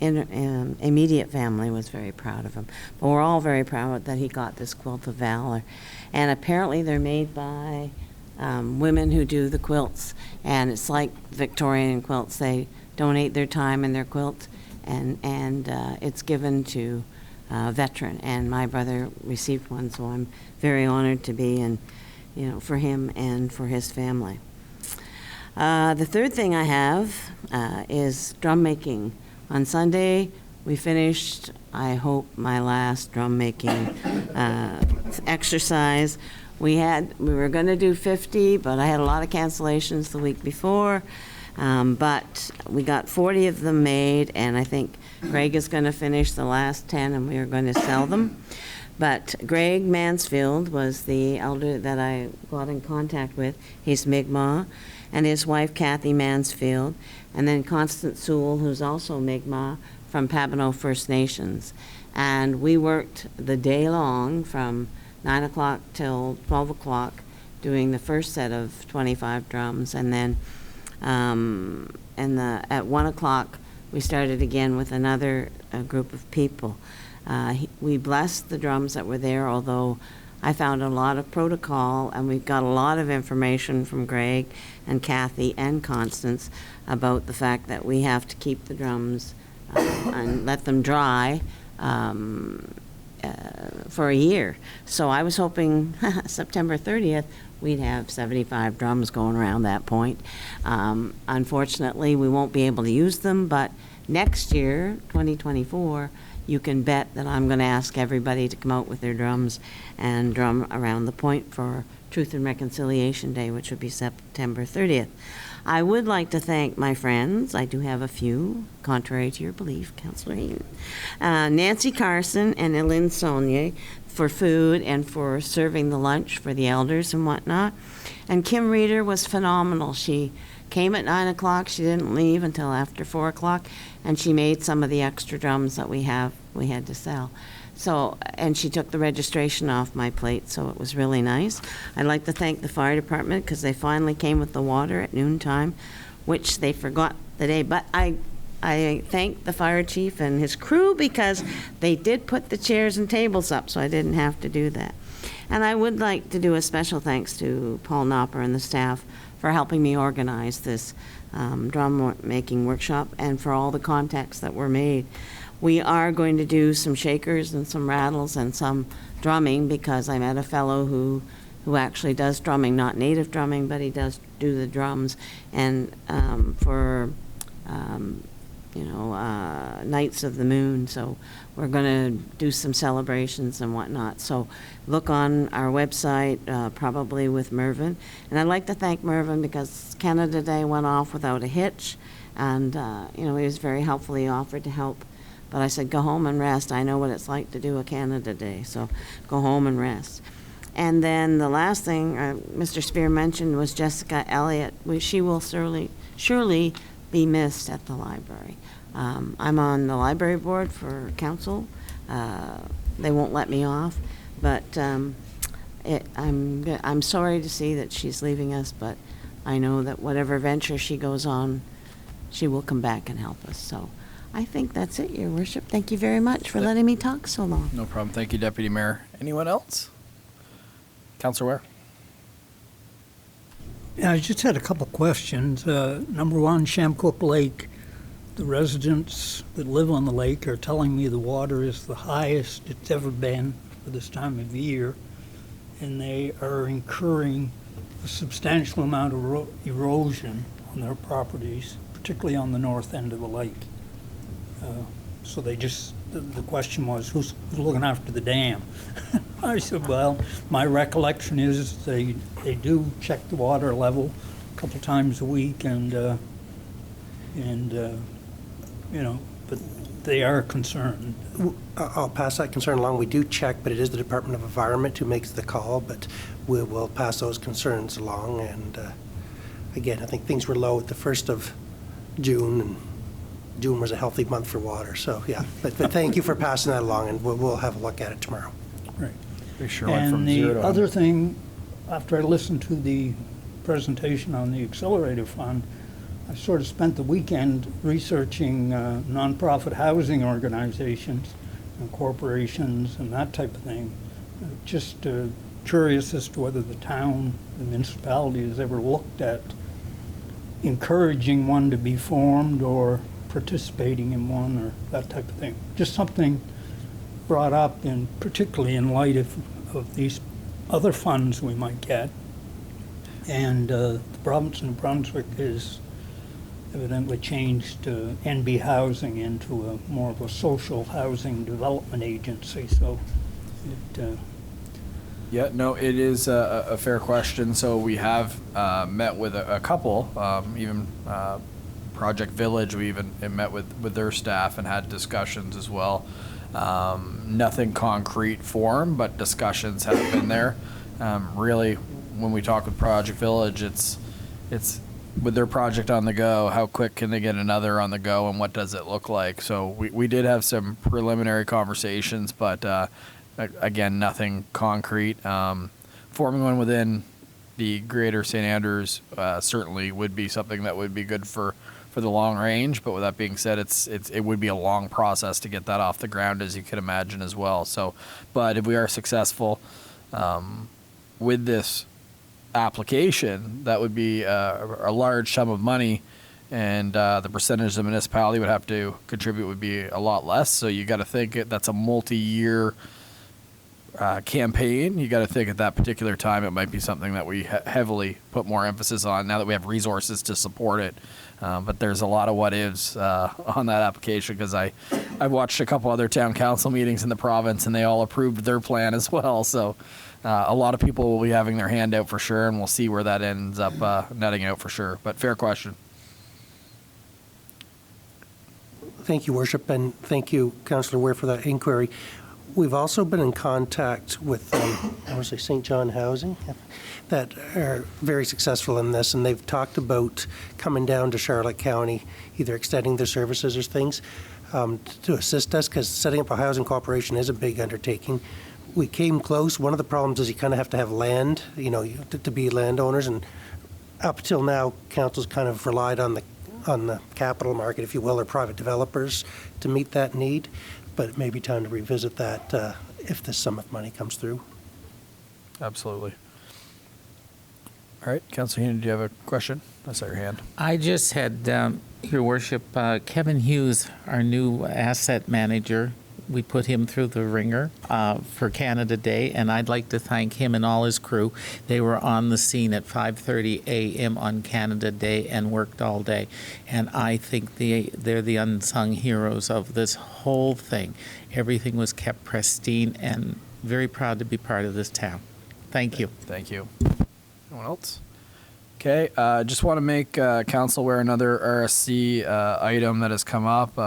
immediate family was very proud of him. But we're all very proud that he got this Quilt of Valor, and apparently they're made by women who do the quilts, and it's like Victorian quilts. They donate their time and their quilts, and it's given to a veteran, and my brother received one, so I'm very honored to be in, for him and for his family. The third thing I have is drum making. On Sunday, we finished, I hope, my last drum making exercise. We were going to do 50, but I had a lot of cancellations the week before. But we got 40 of them made, and I think Greg is going to finish the last 10, and we are going to sell them. But Greg Mansfield was the elder that I got in contact with. He's Mi'kmaq, and his wife Kathy Mansfield, and then Constance Sewell, who's also Mi'kmaq from Pabineau First Nations. And we worked the day long from 9 o'clock till 12 o'clock doing the first set of 25 drums, and then at 1 o'clock we started again with another group of people. We blessed the drums that were there, although I found a lot of protocol, and we've got a lot of information from Greg and Kathy and Constance about the fact that we have to keep the drums and let them dry for a year. So I was hoping September 30th we'd have 75 drums going around that point. Unfortunately, we won't be able to use them, but next year, 2024, you can bet that I'm going to ask everybody to come out with their drums and drum around the point for Truth and Reconciliation Day, which would be September 30th. I would like to thank my friends. I do have a few, contrary to your belief, Councillor Heaton. Nancy Carson and Elaine Saulnier for food and for serving the lunch for the elders and whatnot. And Kim Reeder was phenomenal. She came at 9 o'clock. She didn't leave until after 4 o'clock, and she made some of the extra drums that we had to sell. So, and she took the registration off my plate, so it was really nice. I'd like to thank the fire department because they finally came with the water at noontime, which they forgot the day. But I thank the fire chief and his crew because they did put the chairs and tables up, so I didn't have to do that. And I would like to do a special thanks to Paul Knopper and the staff for helping me organize this drum making workshop and for all the contacts that were made. We are going to do some shakers and some rattles and some drumming because I met a fellow who actually does drumming, not native drumming, but he does do the drums. And for Nights of the Moon, so we're going to do some celebrations and whatnot. So look on our website, probably with Mervyn. And I'd like to thank Mervyn because Canada Day went off without a hitch, and he was very helpful. He offered to help. But I said, go home and rest. I know what it's like to do a Canada Day, so go home and rest. And then the last thing Mr. Spear mentioned was Jessica Elliott. She will surely be missed at the library. I'm on the library board for council. They won't let me off, but I'm sorry to see that she's leaving us, but I know that whatever venture she goes on, she will come back and help us. So I think that's it, Your Worship. Thank you very much for letting me talk so long. No problem. Thank you, Deputy Mayor. Anyone else? Councillor Ware? Yeah, I just had a couple questions. Number one, Shamcook Lake. The residents that live on the lake are telling me the water is the highest it's ever been for this time of year, and they are incurring a substantial amount of erosion on their properties, particularly on the north end of the lake. So the question was, who's looking after the dam? I said, well, my recollection is they do check the water level a couple times a week, but they are concerned. I'll pass that concern along. We do check, but it is the Department of Environment who makes the call, but we will pass those concerns along. And again, I think things were low at the 1st of June, and June was a healthy month for water. So, yeah, but thank you for passing that along, and we'll have a look at it tomorrow. Right. We sure went from 0 to And the other thing, after I listened to the presentation on the Accelerator Fund, I sort of spent the weekend researching nonprofit housing organizations and corporations and that type of thing. Just curious as to whether the town, the municipality has ever looked at encouraging one to be formed or participating in one or that type of thing. Just something brought up, and particularly in light of these other funds we might get. And the province of New Brunswick is evidently changed NB Housing into more of a social housing development agency. So it Yeah, no, it is a fair question. So we have met with a couple, even Project Village. We even met with their staff and had discussions as well. Nothing concrete form, but discussions have been there. Really, when we talk with Project Village, it's with their project on the go, how quick can they get another on the go, and what does it look like? So we did have some preliminary conversations, but again, nothing concrete. Forming one within the greater St. Andrews certainly would be something that would be good for the long range. But with that being said, it would be a long process to get that off the ground, as you could imagine as well. So, but if we are successful with this application, that would be a large sum of money, and the percentage the municipality would have to contribute would be a lot less. So you got to think that's a multi-year campaign, you got to think at that particular time it might be something that we heavily put more emphasis on now that we have resources to support it. But there's a lot of what ifs on that application because I've watched a couple other town council meetings in the province and they all approved their plan as well. So a lot of people will be having their hand out for sure, and we'll see where that ends up netting out for sure. But fair question. Thank you, Worship, and thank you, Councillor Ware, for that inquiry. We've also been in contact with, I want to say St. John Housing, that are very successful in this, and they've talked about coming down to Charlotte County, either extending their services or things to assist us, because setting up a housing corporation is a big undertaking. We came close. One of the problems is you kind of have to have land, to be landowners, and up till now, council's kind of relied on the capital market, if you will, or private developers to meet that need. But it may be time to revisit that if this sum of money comes through. Absolutely. All right, Councillor Heenan, do you have a question? I saw your hand. I just had, Your Worship, Kevin Hughes, our new asset manager. We put him through the ringer for Canada Day, and I'd like to thank him and all his crew. They were on the scene at 5:30 a.m. on Canada Day and worked all day. And I think they're the unsung heroes of this whole thing. Everything was kept pristine, and very proud to be part of this town. Thank you. Thank you. Anyone else? Okay, just want to make council aware another RSC item that has come up.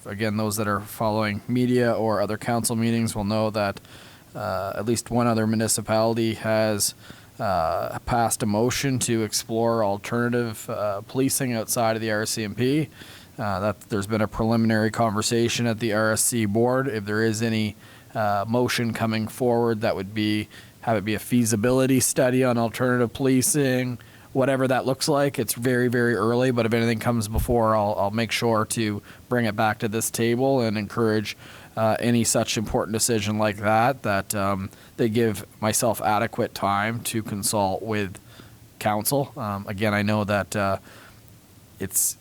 Again, those that are following media or other council meetings will know that at least one other municipality has passed a motion to explore alternative policing outside of the RCMP. That there's been a preliminary conversation at the RSC board. If there is any motion coming forward, that would have it be a feasibility study on alternative policing. Whatever that looks like, it's very, very early, but if anything comes before, I'll make sure to bring it back to this table and encourage any such important decision like that they give myself adequate time to consult with council. Again, I know that it's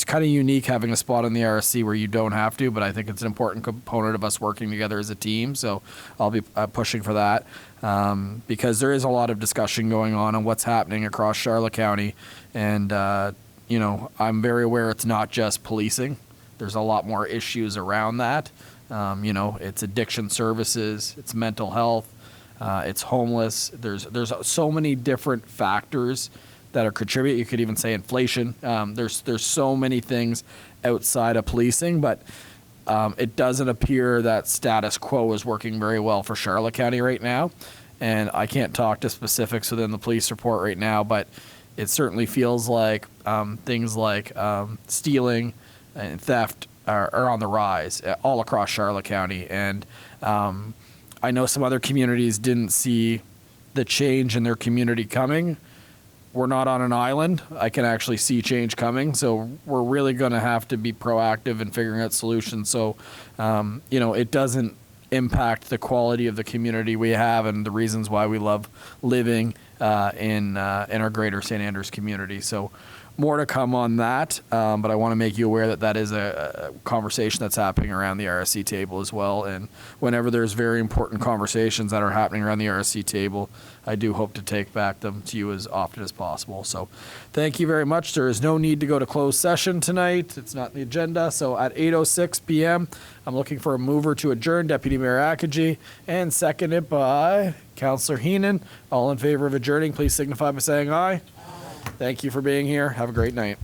kind of unique having a spot in the RSC where you don't have to, but I think it's an important component of us working together as a team. So I'll be pushing for that because there is a lot of discussion going on what's happening across Charlotte County. And, I'm very aware it's not just policing. There's a lot more issues around that. It's addiction services, it's mental health, it's homeless. There's so many different factors that are contributing. You could even say inflation. There's so many things outside of policing, but it doesn't appear that status quo is working very well for Charlotte County right now. And I can't talk to specifics within the police report right now, but it certainly feels like things like stealing and theft are on the rise all across Charlotte County. And I know some other communities didn't see the change in their community coming. We're not on an island. I can actually see change coming. So we're really going to have to be proactive in figuring out solutions. So, it doesn't impact the quality of the community we have and the reasons why we love living in our greater St. Andrews community. So more to come on that, but I want to make you aware that is a conversation that's happening around the RSC table as well. And whenever there's very important conversations that are happening around the RSC table, I do hope to take back them to you as often as possible. So thank you very much. There is no need to go to closed session tonight. It's not in the agenda. So at 8:06 p.m., I'm looking for a mover to adjourn, Deputy Mayor Akagi, and seconded by Councillor Heenan. All in favor of adjourning, please signify by saying aye. Thank you for being here. Have a great night.